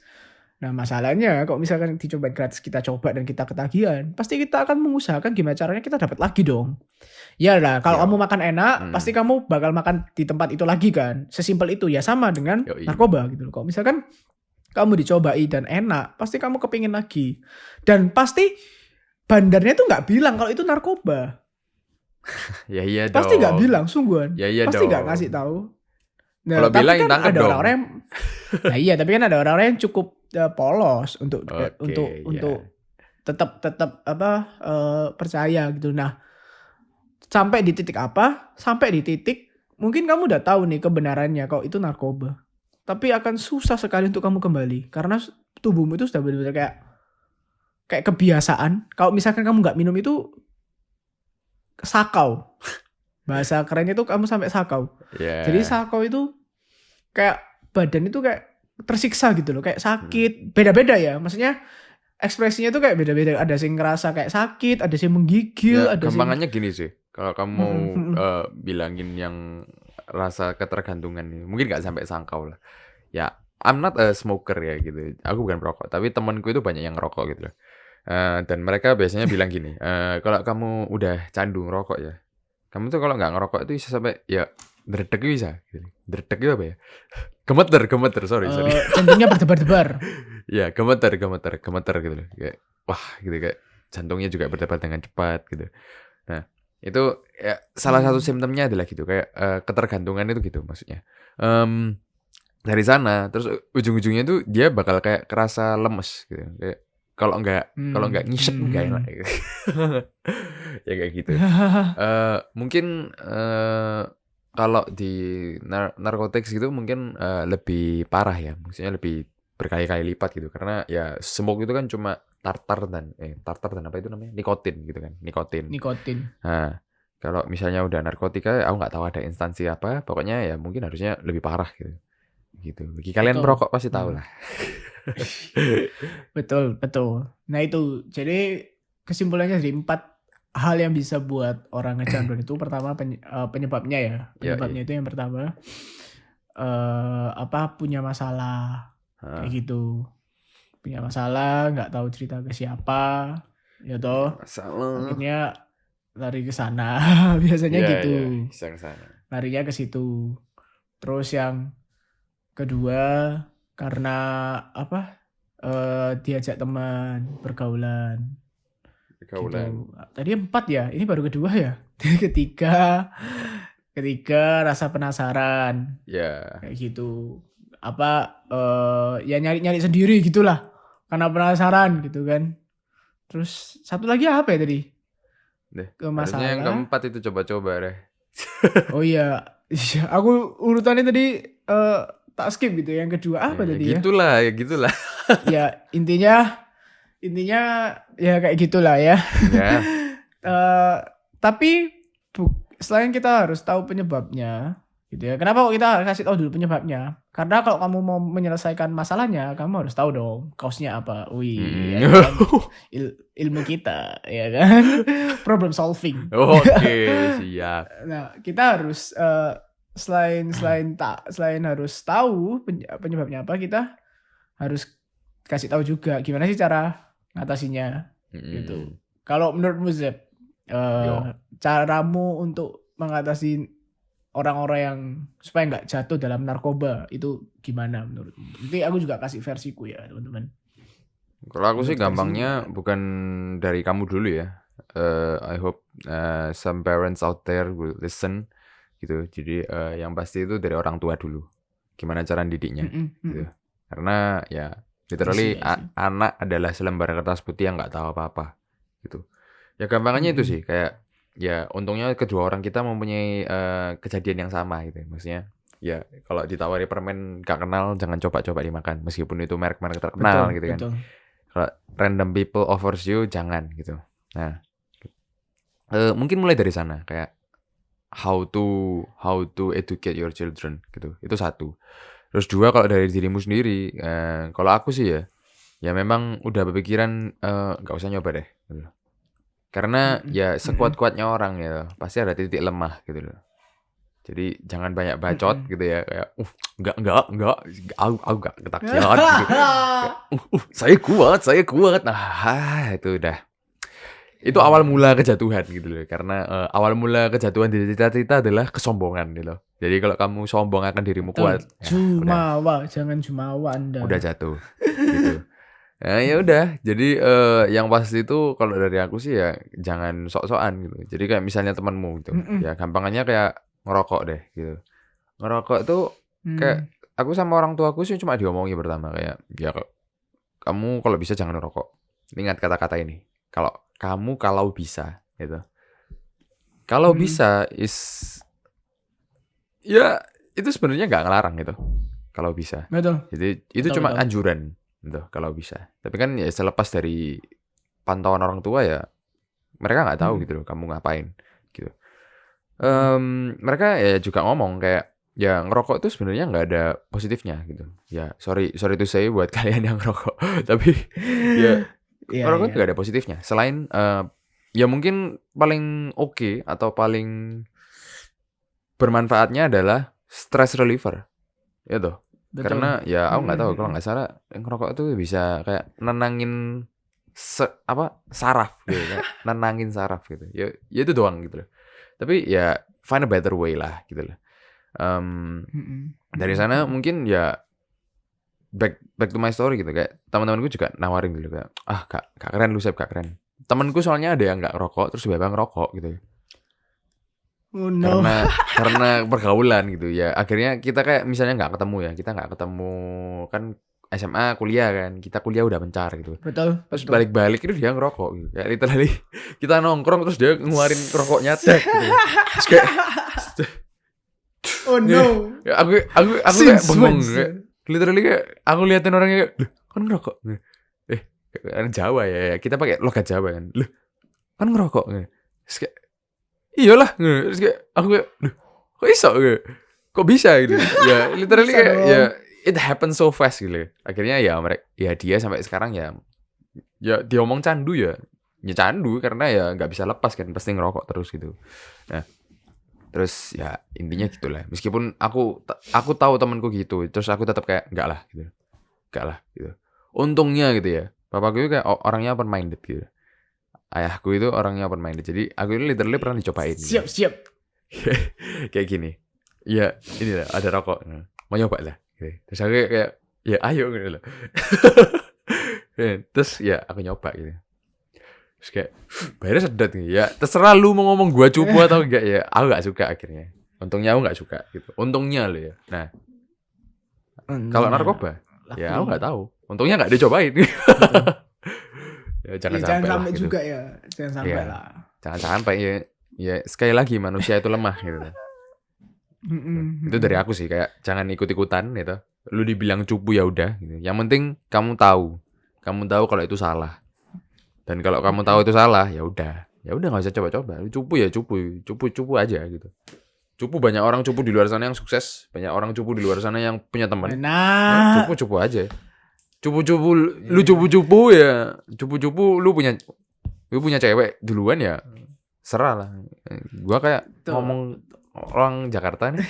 Nah masalahnya kalau misalkan dicobain gratis kita coba dan kita ketagihan, pasti kita akan mengusahakan gimana caranya kita dapat lagi dong. Ya lah, kalau Yo. kamu makan enak, pasti kamu bakal makan di tempat itu lagi kan. Sesimpel itu ya, sama dengan Yoi. narkoba gitu. Kalau misalkan kamu dicobai dan enak, pasti kamu kepingin lagi. Dan pasti bandarnya tuh nggak bilang kalau itu narkoba. Ya iya dong. Pasti nggak bilang, sungguhan. Ya iya Pasti dong. nggak ngasih tahu. Nah, Kalau tapi bilang kan tangkep ada dong. orang-orang yang, nah iya, tapi kan ada orang-orang yang cukup polos untuk tetap percaya gitu. Nah, sampai di titik apa? Sampai di titik mungkin kamu udah tahu nih kebenarannya kalau itu narkoba. Tapi akan susah sekali untuk kamu kembali karena tubuhmu itu sudah benar-benar kayak kebiasaan. Kalau misalkan kamu nggak minum itu sakau. Bahasa kerennya tuh kamu sampai sakau. Yeah. Jadi sakau itu kayak badan itu kayak tersiksa gitu loh, kayak sakit. Beda-beda ya. Maksudnya ekspresinya tuh kayak beda-beda. Ada yang ngerasa kayak sakit, ada yang menggigil, ya, ada gampangannya gini sih. Kalau kamu mau bilangin yang rasa ketergantungan ini, mungkin nggak sampai sangkau lah. Ya, I'm not a smoker ya gitu. Aku bukan perokok, tapi temanku itu banyak yang ngerokok gitu loh. Dan mereka biasanya bilang gini, kalau kamu udah candu ngerokok ya, kamu tuh kalau nggak ngerokok itu bisa sampai ya dredeg bisa. Gitu. Dredeg itu apa ya? Gemeter, sorry. Jantungnya berdebar-debar. Ya, gemeter gitu loh. Kayak wah gitu, kayak jantungnya juga berdebar dengan cepat gitu. Nah, itu ya salah satu simptomnya adalah gitu, kayak ketergantungan itu gitu maksudnya. Dari sana terus ujung-ujungnya tuh dia bakal kayak kerasa lemes gitu. Kayak kalau nggak ngisep nggak enak gitu. Ya kayak gitu. Mungkin kalau di narkotik gitu mungkin lebih parah ya, maksudnya lebih berkali-kali lipat gitu, karena ya smoke itu kan cuma tartar dan apa itu namanya, nikotin gitu kan, nikotin. Nah, kalau misalnya udah narkotika, aku nggak tahu ada instansi apa, pokoknya ya mungkin harusnya lebih parah gitu. Bagi kalian perokok pasti tahu lah. Betul. Nah itu, jadi kesimpulannya dari 4 hal yang bisa buat orang kecanduan itu, pertama penyebabnya ya. Penyebabnya itu yang pertama punya masalah kayak gitu. Punya masalah, nggak tahu cerita ke siapa, ya toh. Akhirnya lari ke sana. Biasanya gitu. Larinya ke situ. Terus yang kedua karena diajak teman, pergaulan. Gitu. Tadi 4 ya, ini baru kedua ya. Ketiga rasa penasaran. Kayak gitu. Ya nyari sendiri gitulah. Karena penasaran gitu kan. Terus satu lagi apa ya tadi? Harusnya yang keempat itu coba-coba deh. Oh iya. Aku urutannya tadi tak skip gitu. Yang kedua apa tadi ya? Gitulah. Ya intinya ya kayak gitulah ya. Tapi selain kita harus tahu penyebabnya gitu ya. Kenapa kok kita kasih tahu dulu penyebabnya? Karena kalau kamu mau menyelesaikan masalahnya, kamu harus tahu dong kausnya apa. Ya kan? Ilmu kita ya kan. Problem solving. Oke, siap. Nah, kita harus selain harus tahu penyebabnya apa, kita harus kasih tahu juga gimana sih cara ngatasinya gitu. Kalau menurutmu Zep, caramu untuk mengatasi orang-orang yang supaya nggak jatuh dalam narkoba itu gimana menurutmu? Nanti aku juga kasih versiku ya teman-teman. Kalau aku sih gampangnya bukan dari kamu dulu ya. I hope some parents out there will listen gitu. Jadi yang pasti itu dari orang tua dulu. Gimana cara didiknya gitu. Karena ya literally anak adalah selembar kertas putih yang nggak tahu apa-apa gitu. Ya gampangannya itu sih Mm-mm. kayak ya untungnya kedua orang kita mempunyai kejadian yang sama gitu. Maksudnya ya kalau ditawari permen gak kenal jangan coba-coba dimakan meskipun itu merek-merek terkenal Betul, gitu kan. betul. Kalau random people offers you jangan gitu. Nah, mungkin mulai dari sana kayak how to educate your children gitu. Itu satu. Terus dua kalau dari dirimu sendiri, kalau aku sih ya memang udah berpikiran nggak usah nyoba deh. Gitu. Karena Mm-mm. ya Mm-mm. sekuat-kuatnya orang ya pasti ada titik lemah gitu loh. Jadi jangan banyak bacot Mm-mm. gitu ya kayak enggak aku enggak ketagihan gitu. Kayak saya kuat. Nah, itu udah. Itu Iya, awal iya. mula kejatuhan gitu loh. Karena awal mula kejatuhan di cita-cita adalah kesombongan gitu loh. Jadi kalau kamu sombong akan dirimu Betul. kuat, ya Jumawa, jangan jumawa udah Anda. jatuh gitu. Nah, ya udah. Jadi yang pasti itu kalau dari aku sih ya jangan sok-sokan gitu. Jadi kayak misalnya temanmu gitu. Mm-mm. Ya gampangannya kayak ngerokok deh gitu. Ngerokok tuh kayak Hmm. aku sama orang tuaku sih cuma diomongi pertama kayak ya kamu kalau bisa jangan ngerokok. Ingat kata-kata ini. Kalau bisa gitu. Kalau Hmm. bisa ya itu sebenarnya nggak ngelarang gitu. Kalau bisa. Betul, Jadi itu betul, cuma betul. anjuran gitu kalau bisa. Tapi kan ya selepas dari pantauan orang tua ya mereka nggak tahu Mm-mm. gitu loh kamu ngapain gitu. Mm-mm. Mereka ya juga ngomong kayak ya ngerokok itu sebenarnya nggak ada positifnya gitu. Ya sorry sorry to say buat kalian yang ngerokok. Tapi ya Iya, ngerokok itu iya. nggak ada positifnya. Selain ya mungkin paling oke atau paling bermanfaatnya adalah stress reliever. Itu. Betul. Karena ya aku nggak tahu kalau Mm-mm. nggak salah ngerokok itu bisa kayak nenangin saraf gitu kayak nenangin saraf gitu. Ya itu doang gitu loh. Tapi ya find a better way lah gitu loh. Mm-mm. Dari Mm-mm. sana Mm-mm. mungkin ya back to my story gitu kayak teman-temanku juga nawarin gitu kayak gak keren lu Sep gak keren. Temanku soalnya ada yang nggak rokok terus tiba-tiba ngerokok gitu. Oh no. Karena pergaulan gitu ya. Akhirnya kita kayak misalnya nggak ketemu ya. Kita nggak ketemu kan SMA kuliah kan. Kita kuliah udah mencar gitu. Betul, Terus betul. balik-balik itu dia ngerokok gitu. Kayak literally kita nongkrong terus dia ngeluarin rokoknya dek gitu. Terus kayak Oh no. ya, aku kayak Since bengong when, kayak sir? literally kayak aku liatin orangnya kayak, "Loh, kan ngerokok?" Eh, kan Jawa ya. Kita pakai logat Jawa kan. "Loh, kan ngerokok?" Terus kayak, "Iyalah." Terus kayak aku kayak, "Loh, kok iso?" Kok bisa gitu. Ya literally Bisa kayak ya dong. it happen so fast gitu. Akhirnya ya ya dia sampai sekarang ya diomong candu ya candu karena ya nggak bisa lepas kan pasti ngerokok terus gitu. Nah, terus ya intinya gitulah. Meskipun aku tahu temanku gitu, terus aku tetap kayak enggak lah gitu. Enggak lah gitu. Untungnya gitu ya. Papaku itu kayak orangnya open minded gitu. Ayahku itu orangnya open minded. Jadi aku ini literally pernah dicobain gitu. Siap, siap. Kayak gini. Ya ini lah ada rokok. Mau nyoba lah. Gitu. Terus aku kayak ya ayo gitu loh. Terus ya aku nyoba gitu. Terus kayak bayarnya sedot gitu. Ya terserah lu mau ngomong gua cupu atau enggak ya. Aku gak suka akhirnya. Untungnya aku gak suka gitu. Untungnya loh ya. Nah kalau Untungnya. narkoba ya aku gak Luckily. tahu. Untungnya gak dicobain. Betul. Ya jangan Ya, jangan sampai lah sampai gitu. juga ya. Jangan sampai Ya lah. jangan sampai ya sekali lagi manusia itu lemah gitu. Mm-mm, Itu dari mm-mm. aku sih kayak jangan ikut-ikutan gitu. Lu dibilang cupu ya udah gitu. Yang penting kamu tahu. Kamu tahu kalau itu salah. Dan kalau kamu tahu Mm-mm. itu salah, ya udah. Ya udah enggak usah coba-coba. Cupu ya cupu, cupu-cupu aja gitu. Cupu banyak orang cupu di luar sana yang sukses, banyak orang cupu di luar sana yang punya teman. Ya Nah. cupu-cupu aja. Cupu-cupu lu Ya. cupu-cupu ya, cupu-cupu lu punya cewek duluan ya. Serah lah. Gua kayak Betul, ngomong betul. orang Jakarta nih.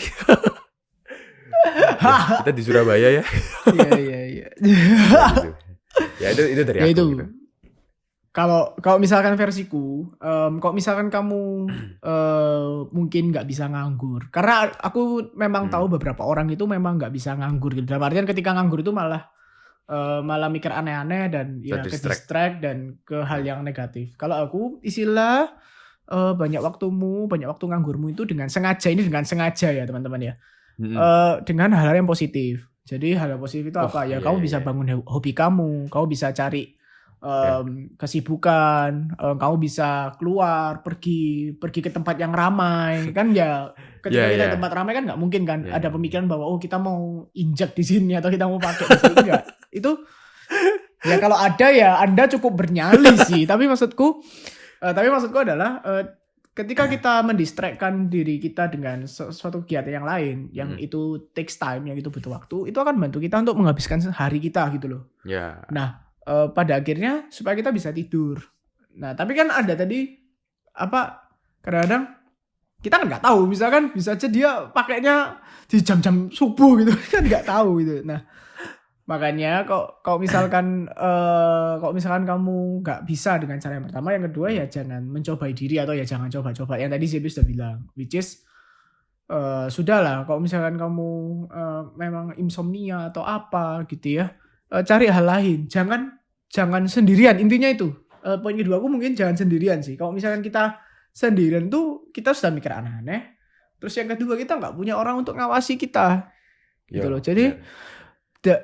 Kita di Surabaya ya. Iya, iya, iya. Ya gitu. Ya itu dari Ya aku itu. gitu. Kalau misalkan versiku, kalau misalkan kamu mungkin nggak bisa nganggur, karena aku memang tahu Hmm. beberapa orang itu memang nggak bisa nganggur gitu. Dalam artian ketika nganggur itu malah mikir aneh-aneh dan ya ke Terdistract. distract dan ke hal yang negatif. Kalau aku istilah banyak waktu nganggurmu itu dengan sengaja ya teman-teman ya. Mm-mm. Dengan hal-hal yang positif. Jadi hal yang positif itu Oh apa ya? iya Kamu iya bisa iya. bangun hobi kamu bisa cari Ya. kesibukan, kamu bisa keluar, pergi ke tempat yang ramai kan ya. Ketika Ya, kita di ya. tempat ramai kan nggak mungkin kan Ya, ada ya. pemikiran bahwa oh kita mau injak di sini atau kita mau pakai di sini, enggak. Itu ya kalau ada ya Anda cukup bernyali sih. Tapi maksudku adalah ketika kita mendistrakkan diri kita dengan suatu kegiatan yang lain, yang itu takes time, yang itu butuh waktu, itu akan bantu kita untuk menghabiskan hari kita gitu loh. Ya. Nah, pada akhirnya supaya kita bisa tidur. Nah, tapi kan ada tadi kadang-kadang kita kan nggak tahu, misalkan bisa aja dia pakainya di jam-jam subuh gitu kan nggak tahu gitu. Nah, makanya kalau misalkan kamu nggak bisa dengan cara yang pertama, yang kedua ya jangan mencobai diri atau ya jangan coba-coba. Yang tadi Zebi sudah bilang, which is sudahlah kalau misalkan kamu memang insomnia atau apa gitu ya, cari hal lain. Jangan sendirian, intinya itu. Poin kedua aku mungkin jangan sendirian sih. Kalau misalkan kita sendirian tuh kita sudah mikir aneh-aneh. Terus yang kedua kita nggak punya orang untuk ngawasi kita gitu loh. Jadi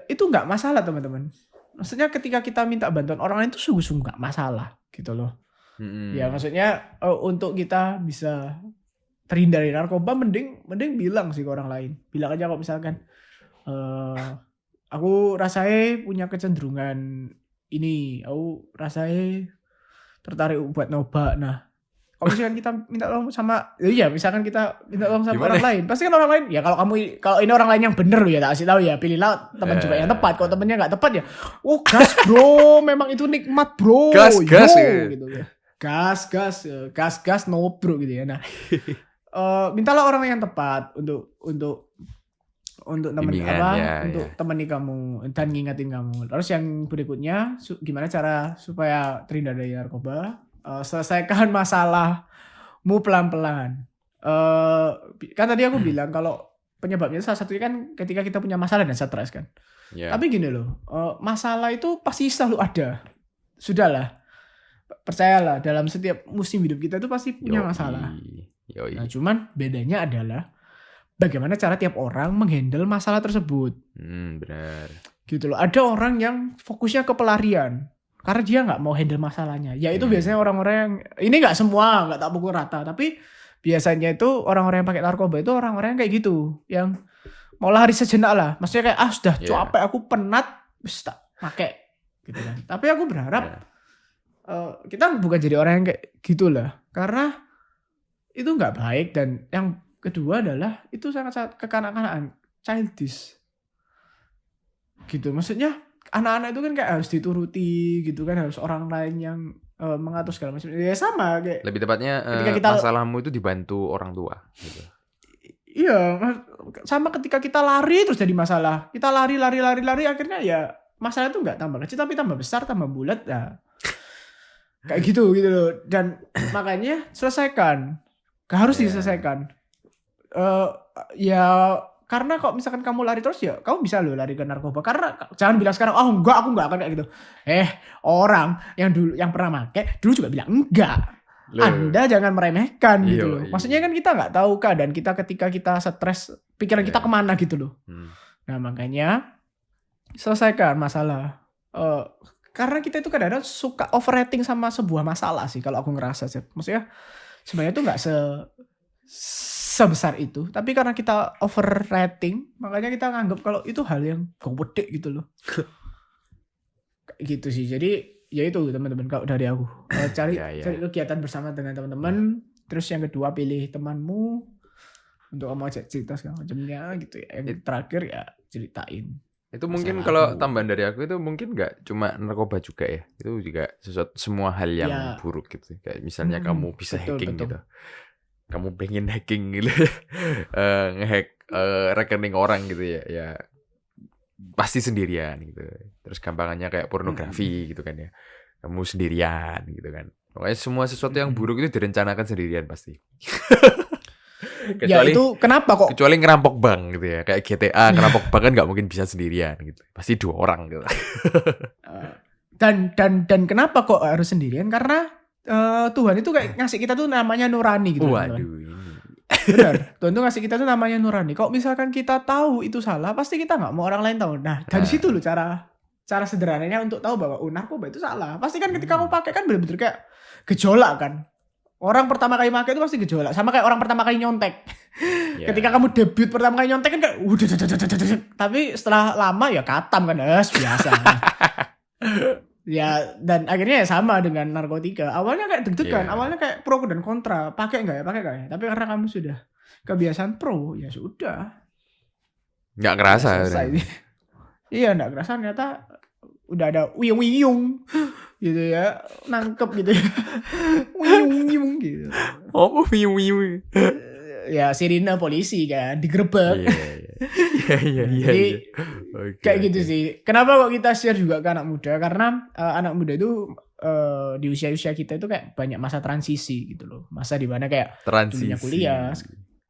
itu nggak masalah teman-teman. Maksudnya ketika kita minta bantuan orang lain itu sungguh-sungguh nggak masalah gitu loh. Ya maksudnya untuk kita bisa terhindar dari narkoba mending bilang sih ke orang lain. Bilang aja kalau misalkan aku rasanya punya kecenderungan ini, aku rasanya tertarik buat nyoba. Nah, kalau misalkan kita minta tolong sama, misalkan kita minta tolong sama orang lain, pasti kan orang lain, ya kalau ini orang lain yang bener ya tak kasih tahu ya, pilihlah teman juga yang tepat. Kalau temennya nggak tepat ya, gas bro, memang itu nikmat bro, gas gitu ya, gas no bro gitu ya. Nah, mintalah orang yang tepat untuk temani kamu dan ngingetin kamu. Terus yang berikutnya, gimana cara supaya terhindar dari narkoba? Selesaikan masalahmu pelan-pelan. Kan tadi aku bilang kalau penyebabnya salah satunya kan ketika kita punya masalah dan stres kan. Tapi gini loh, masalah itu pasti selalu ada. Sudahlah, percayalah dalam setiap musim hidup kita itu pasti punya masalah. Nah, cuman bedanya adalah bagaimana cara tiap orang menghandle masalah tersebut. Benar. Gitu loh. Ada orang yang fokusnya ke pelarian karena dia nggak mau handle masalahnya. Ya itu biasanya orang-orang yang, ini nggak semua, nggak tak pukul rata, tapi biasanya itu orang-orang yang pakai narkoba itu orang-orang yang kayak gitu, yang mau lari sejenak lah. Maksudnya kayak sudah capek, aku penat, wis tak pakai gitu kan. Tapi aku berharap kita bukan jadi orang yang kayak gitulah, karena itu nggak baik. Dan yang kedua adalah itu sangat kekanak-kanakan, childish gitu. Maksudnya anak-anak itu kan kayak harus dituruti gitu kan, harus orang lain yang mengatur segala macam. Ya sama kayak, lebih tepatnya masalahmu itu dibantu orang tua gitu. Iya, sama ketika kita lari terus jadi masalah. Kita lari akhirnya ya masalah itu nggak tambah kecil tapi tambah besar, tambah bulat ya. Kayak gitu loh. Dan makanya selesaikan. Harus diselesaikan. Ya karena kok misalkan kamu lari terus ya kamu bisa loh lari ke narkoba. Karena jangan bilang sekarang enggak, aku enggak akan kayak gitu. Orang yang pernah pakai dulu juga bilang enggak. Anda jangan meremehkan gitu loh. Maksudnya kan kita nggak tahu keadaan kita ketika kita stres, pikiran kita kemana gitu loh. Nah makanya selesaikan masalah. Karena kita itu kadang-kadang suka overrating sama sebuah masalah sih kalau aku ngerasa sih. Maksudnya sebenarnya itu nggak sebesar itu, tapi karena kita overrating, makanya kita nganggap kalau itu hal yang gede gitu loh. Kayak gitu sih. Jadi ya itu teman-teman kalau dari aku. Cari kegiatan bersama dengan teman-teman. Terus yang kedua pilih temanmu untuk kamu ajak cerita segala macamnya gitu ya. Yang terakhir ya ceritain. Itu mungkin kalau tambahan dari aku itu mungkin nggak cuma narkoba juga ya. Itu juga semua hal yang buruk gitu. Kayak misalnya kamu bisa hacking gitu. Kamu pengen hacking gitu. Ngehack rekening orang gitu ya. Ya pasti sendirian gitu. Terus gampangannya kayak pornografi gitu kan ya. Kamu sendirian gitu kan. Pokoknya semua sesuatu yang buruk itu direncanakan sendirian pasti. Kecuali, ya itu kenapa kok? Kecuali ngerampok bank gitu ya. Kayak GTA ngerampok bank kan nggak mungkin bisa sendirian gitu. Pasti 2 orang gitu. Dan kenapa kok harus sendirian? Karena Tuhan itu kayak ngasih kita tuh namanya nurani gitu. Waduh ini. Benar. Tuhan tuh ngasih kita tuh namanya nurani. Kalau misalkan kita tahu itu salah, pasti kita nggak mau orang lain tahu. Nah dari situ loh cara cara sederhananya untuk tahu bahwa narkoba itu salah. Pasti kan ketika kamu Hmm. pakai kan bener-bener kayak gejolak kan. Orang pertama kali pakai itu pasti gejolak. Sama kayak orang pertama kali nyontek. Ketika Ya. kamu debut pertama kali nyontek kan kayak tapi setelah lama ya katam kan, biasa. Ya, dan akhirnya ya sama dengan narkotika. Awalnya kayak deg-degan, Iya. awalnya kayak pro dan kontra. Pakai nggak ya? Tapi karena kamu sudah kebiasaan pro, ya sudah. Nggak Ya kerasa selesai. udah. Iya, nggak kerasa ternyata udah ada wiyung-wiyung gitu ya, nangkep gitu ya. Wiyung-wiyung gitu. Oh, wiu. Ya sirine polisi kan, digerebek. Iya. Jadi Oke, kayak gitu oke. sih. Kenapa kok kita share juga ke anak muda? Karena anak muda itu di usia-usia kita itu kayak banyak masa transisi gitu loh. Masa di mana kayak dulunya Transisi. kuliah.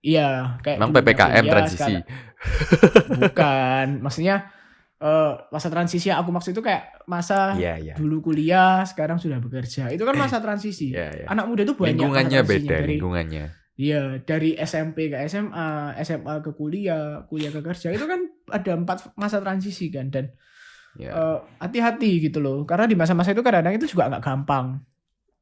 Iya, kayak Emang dulunya PPKM kuliah, transisi. bukan. Maksudnya masa transisi yang aku maksud itu kayak masa Iya. dulu kuliah, sekarang sudah bekerja. Itu kan masa transisi. Iya. Anak muda itu banyak Lingkungannya masa transisinya. beda, lingkungannya. Iya, dari SMP ke SMA, SMA ke kuliah, kuliah ke kerja. Itu kan ada 4 masa transisi kan. Dan Ya. hati-hati gitu loh. Karena di masa-masa itu kadang-kadang itu juga nggak gampang.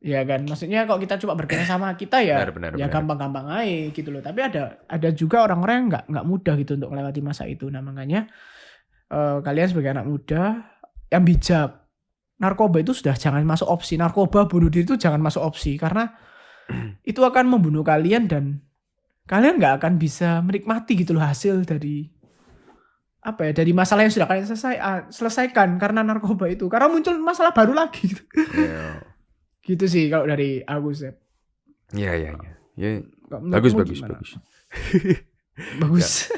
Ya kan, maksudnya kalau kita coba bergabung sama kita ya, Benar. gampang-gampang aja gitu loh. Tapi ada juga orang-orang yang nggak mudah gitu untuk melewati masa itu. Nah makanya kalian sebagai anak muda yang bijak, narkoba itu sudah jangan masuk opsi. Narkoba, bunuh diri itu jangan masuk opsi karena itu akan membunuh kalian dan kalian nggak akan bisa menikmati gitu loh hasil dari dari masalah yang sudah kalian selesaikan karena narkoba itu. Karena muncul masalah baru lagi gitu. Iya. Gitu sih kalau dari aku, Sep. Iya. Ya, Bagus. Bagus.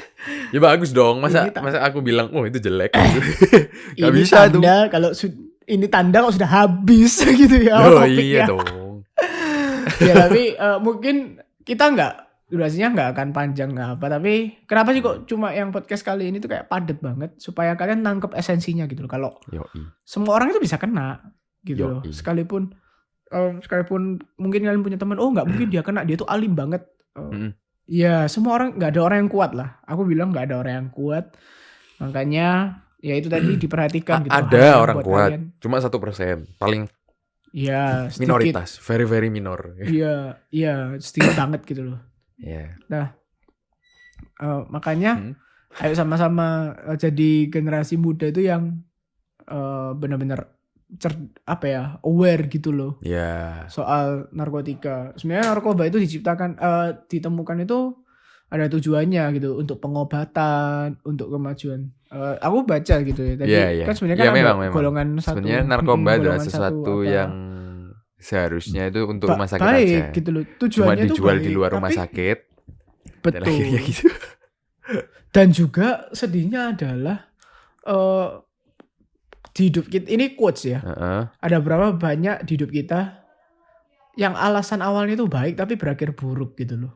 Ya bagus dong. Masa Ini aku bilang, "Oh, itu jelek." Gitu. Gak ini bisa tuh. tanda kalau ini tanda kalau sudah habis gitu ya. Oh topiknya. iya dong. Ya tapi mungkin kita durasinya nggak akan panjang nggak apa, tapi kenapa sih kok cuma yang podcast kali ini tuh kayak padat banget supaya kalian nangkep esensinya gitu loh. Kalau Yoi. semua orang itu bisa kena gitu loh. Yoi. Sekalipun mungkin kalian punya teman, oh nggak mungkin dia kena, dia tuh alim banget. Ya semua orang, nggak ada orang yang kuat lah. Aku bilang nggak ada orang yang kuat. Makanya ya itu tadi diperhatikan gitu. Ada orang buat kuat, kalian. cuma 1%, paling Ya sedikit. minoritas, very minor. Iya sedikit banget gitu loh. Iya. Nah makanya ayo sama-sama jadi generasi muda itu yang benar-benar aware gitu loh. Ya. Soal narkotika. Sebenarnya narkoba itu ditemukan itu ada tujuannya gitu, untuk pengobatan, untuk kemajuan. Aku baca gitu ya tadi. Iya. Kan sebenarnya kan memang. golongan satu. Sebenarnya narkoba adalah golongan sesuatu apa, yang seharusnya itu untuk rumah sakit baik aja. gitu loh. Cuma Tujuannya itu dijual baik, di luar rumah tapi- sakit. Dan Betul. akhirnya gitu. Dan juga sedihnya adalah di hidup kita ini quotes ya. Ada berapa banyak di hidup kita yang alasan awalnya itu baik tapi berakhir buruk gitu loh.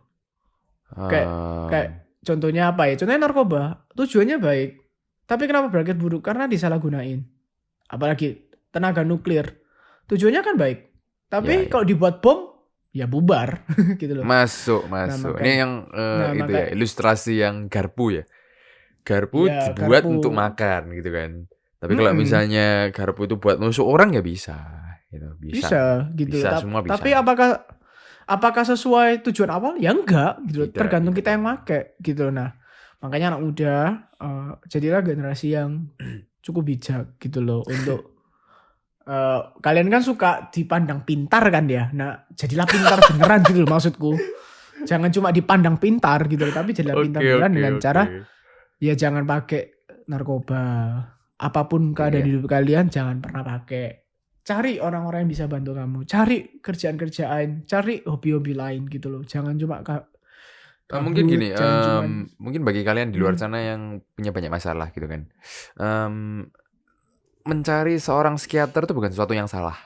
Kayak contohnya apa ya? Contohnya narkoba, tujuannya baik, tapi kenapa berakhir buruk? Karena disalahgunain. Apalagi tenaga nuklir, tujuannya kan baik, tapi Ya. kalau dibuat bom, ya bubar gitu loh. Masuk. makanya- Ini yang itu ya, ilustrasi yang garpu ya. Garpu Ya, dibuat garpu. untuk makan gitu kan. Tapi kalau misalnya garpu itu buat nusuk orang ya bisa. Gitu. Bisa gitu. Bisa, semua bisa. Tapi apakah sesuai tujuan awal? Ya enggak gitu. Tidak, Tergantung tidak. kita yang make gitu. Nah, makanya anak muda jadilah generasi yang cukup bijak gitu loh untuk kalian kan suka dipandang pintar kan ya. Nah, jadilah pintar beneran gitu loh maksudku. Jangan cuma dipandang pintar gitu loh, tapi jadilah pintar beneran dengan cara ya jangan pakai narkoba. Apapun keadaan Iya. hidup kalian jangan pernah pakai. Cari orang-orang yang bisa bantu kamu. Cari kerjaan-kerjaan, cari hobi-hobi lain gitu loh. Jangan cuma mungkin gini, jangan cuman mungkin bagi kalian di luar sana yang punya banyak masalah gitu kan. Mencari seorang psikiater itu bukan sesuatu yang salah.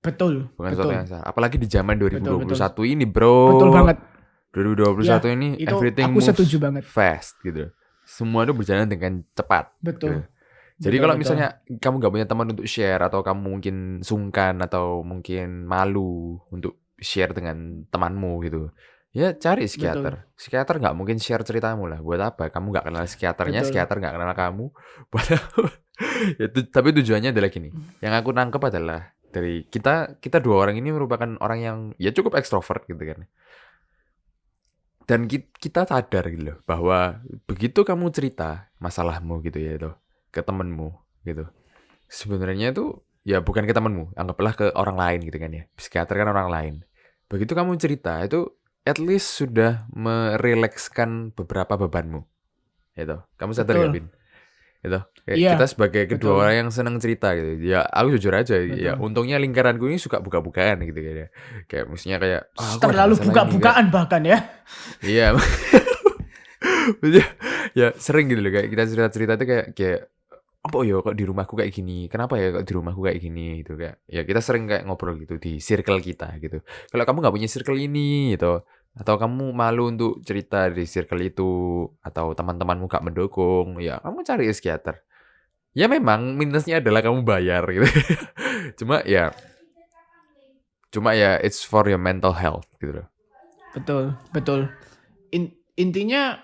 betul. Bukan betul. sesuatu yang salah. Apalagi di zaman 2021 Betul. ini, bro. Betul banget. 2021 ini itu everything aku moves setuju banget. fast gitu. Semua itu berjalan dengan cepat. Betul. Gitu. Jadi kalau Betul. misalnya kamu gak punya teman untuk share, atau kamu mungkin sungkan atau mungkin malu untuk share dengan temanmu gitu, ya cari psikiater. Psikiater nggak mungkin share ceritamu lah. Buat apa? Kamu nggak kenal psikiaternya, Betul. psikiater nggak kenal kamu. Buat apa? Ya, tapi tujuannya adalah gini. Yang aku nangkep adalah dari kita dua orang ini merupakan orang yang ya cukup ekstrovert gitu kan. Dan kita sadar gitu loh bahwa begitu kamu cerita masalahmu gitu ya itu ke temenmu gitu. Sebenarnya itu ya bukan ke temenmu, anggaplah ke orang lain gitu kan ya. Psikiater kan orang lain. Begitu kamu cerita itu at least sudah merilekskan beberapa bebanmu. Gitu. Kamu sadar gak, Betul. Bin? Gitu. Kayak Iya, kita sebagai kedua betul. orang yang senang cerita gitu. Ya aku jujur aja ya Betul. untungnya lingkaranku ini suka buka-bukaan gitu kan ya. Kayak maksudnya kayak aku ada Terlalu masalah ini kayak buka-bukaan bahkan ya. iya. Maksudnya, ya sering gitu loh kayak kita cerita-cerita tuh kayak apa ya kok di rumahku kayak gini, kenapa ya kok di rumahku kayak gini gitu kayak ya kita sering kayak ngobrol gitu di circle kita gitu. Kalau kamu nggak punya circle ini gitu atau kamu malu untuk cerita di circle itu atau teman-temanmu gak mendukung ya kamu cari psikiater. Ya memang minusnya adalah kamu bayar gitu. cuma ya it's for your mental health gitu loh. Betul, betul. Intinya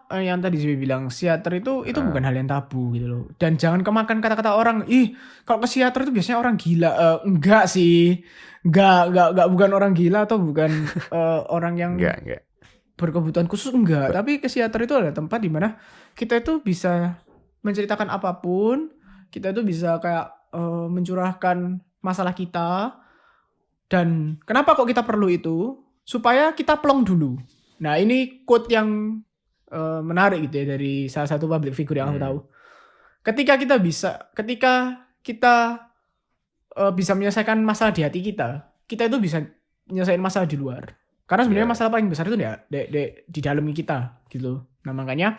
yang tadi saya bilang psikiater itu bukan hal yang tabu gitu loh. Dan jangan kemakan kata-kata orang, ih kalau ke psikiater itu biasanya orang gila. Enggak sih. Enggak bukan orang gila atau bukan orang yang Enggak. berkebutuhan khusus, enggak. Tapi ke psikiater itu adalah tempat di mana kita itu bisa menceritakan apapun, kita itu bisa kayak mencurahkan masalah kita. Dan kenapa kok kita perlu itu? Supaya kita plong dulu. Nah, ini quote yang menarik gitu ya dari salah satu public figure yang aku tahu. Ketika kita bisa menyelesaikan masalah di hati kita itu bisa menyelesaikan masalah di luar. Karena sebenarnya masalah paling besar itu ya di dalam kita gitu. Nah, makanya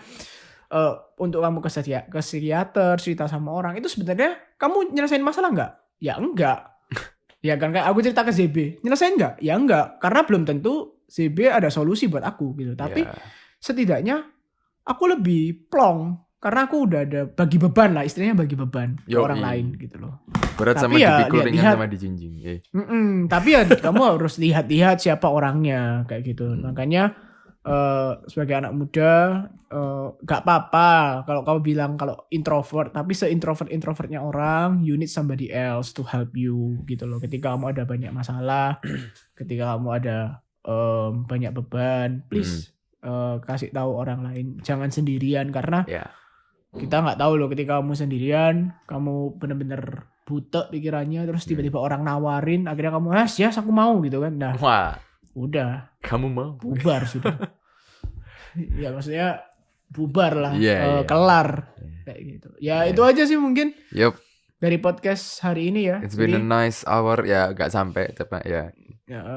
untuk kamu ke psikiater, cerita sama orang itu sebenarnya kamu nyelesain masalah enggak? Ya enggak. Ya kan kayak aku cerita ke ZB, nyelesain enggak? Ya enggak, karena belum tentu ZB ada solusi buat aku gitu. Tapi setidaknya aku lebih plong karena aku udah ada bagi beban lah, istilahnya bagi beban ke orang lain gitu loh. Berat Tapi sama ya, dipikul, ringan lihat-lihat. sama dijinjing. Tapi ya kamu harus lihat siapa orangnya kayak gitu. Makanya sebagai anak muda gak apa-apa kalau kamu bilang kalau introvert, tapi se-introvertnya orang, you need somebody else to help you gitu loh. Ketika kamu ada banyak masalah, ketika kamu ada banyak beban, please kasih tahu orang lain, jangan sendirian. Karena kita nggak tahu loh, ketika kamu sendirian, kamu bener-bener butek pikirannya, terus tiba-tiba orang nawarin, akhirnya kamu yes aku mau gitu kan. Nah, udah kamu mau bubar sudah. Ya maksudnya bubar lah, kelar kayak gitu. Ya itu aja sih mungkin dari podcast hari ini ya. It's been a nice hour ya, gak sampai tapi ya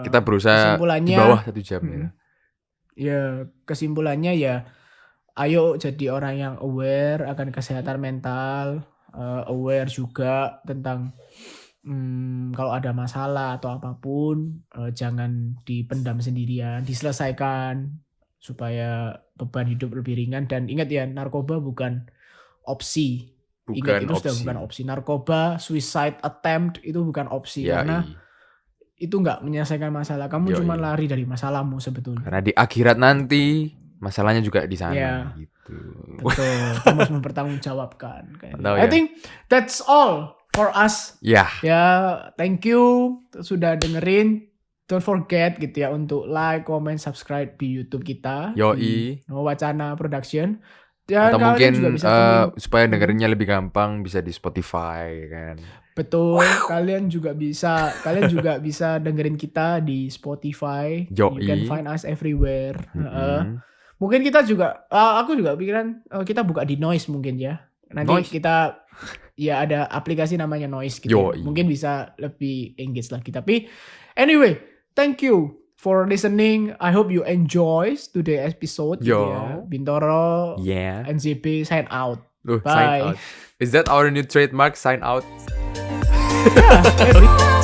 kita berusaha kesimpulannya di bawah 1 jam ya. Ya kesimpulannya ya, ayo jadi orang yang aware akan kesehatan mental, aware juga tentang kalau ada masalah atau apapun jangan dipendam sendirian, diselesaikan supaya beban hidup lebih ringan. Dan ingat ya, narkoba bukan opsi. Ingat, itu sudah bukan opsi. Narkoba, suicide attempt itu bukan opsi karena itu nggak menyelesaikan masalah. Kamu cuma lari dari masalahmu sebetulnya. Karena di akhirat nanti masalahnya juga di sana gitu. Betul, kamu harus mempertanggungjawabkan. I think that's all for us. Ya, thank you sudah dengerin. Don't forget gitu ya untuk like, comment, subscribe di YouTube kita. Di Wacana Production. Dan atau mungkin juga bisa supaya dengerinnya lebih gampang bisa di Spotify kan. Betul, kalian juga bisa dengerin kita di Spotify. You can find us everywhere. Mungkin kita juga, aku juga pikiran kita buka di Noise mungkin ya. Nanti kita ya ada aplikasi namanya Noise gitu. Mungkin bisa lebih engage lagi. Tapi anyway, thank you for listening. I hope you enjoy today's episode. Gitu ya. Bintoro, NZB sign out. Bye. Sign out. Is that our new trademark? Sign out. Yeah.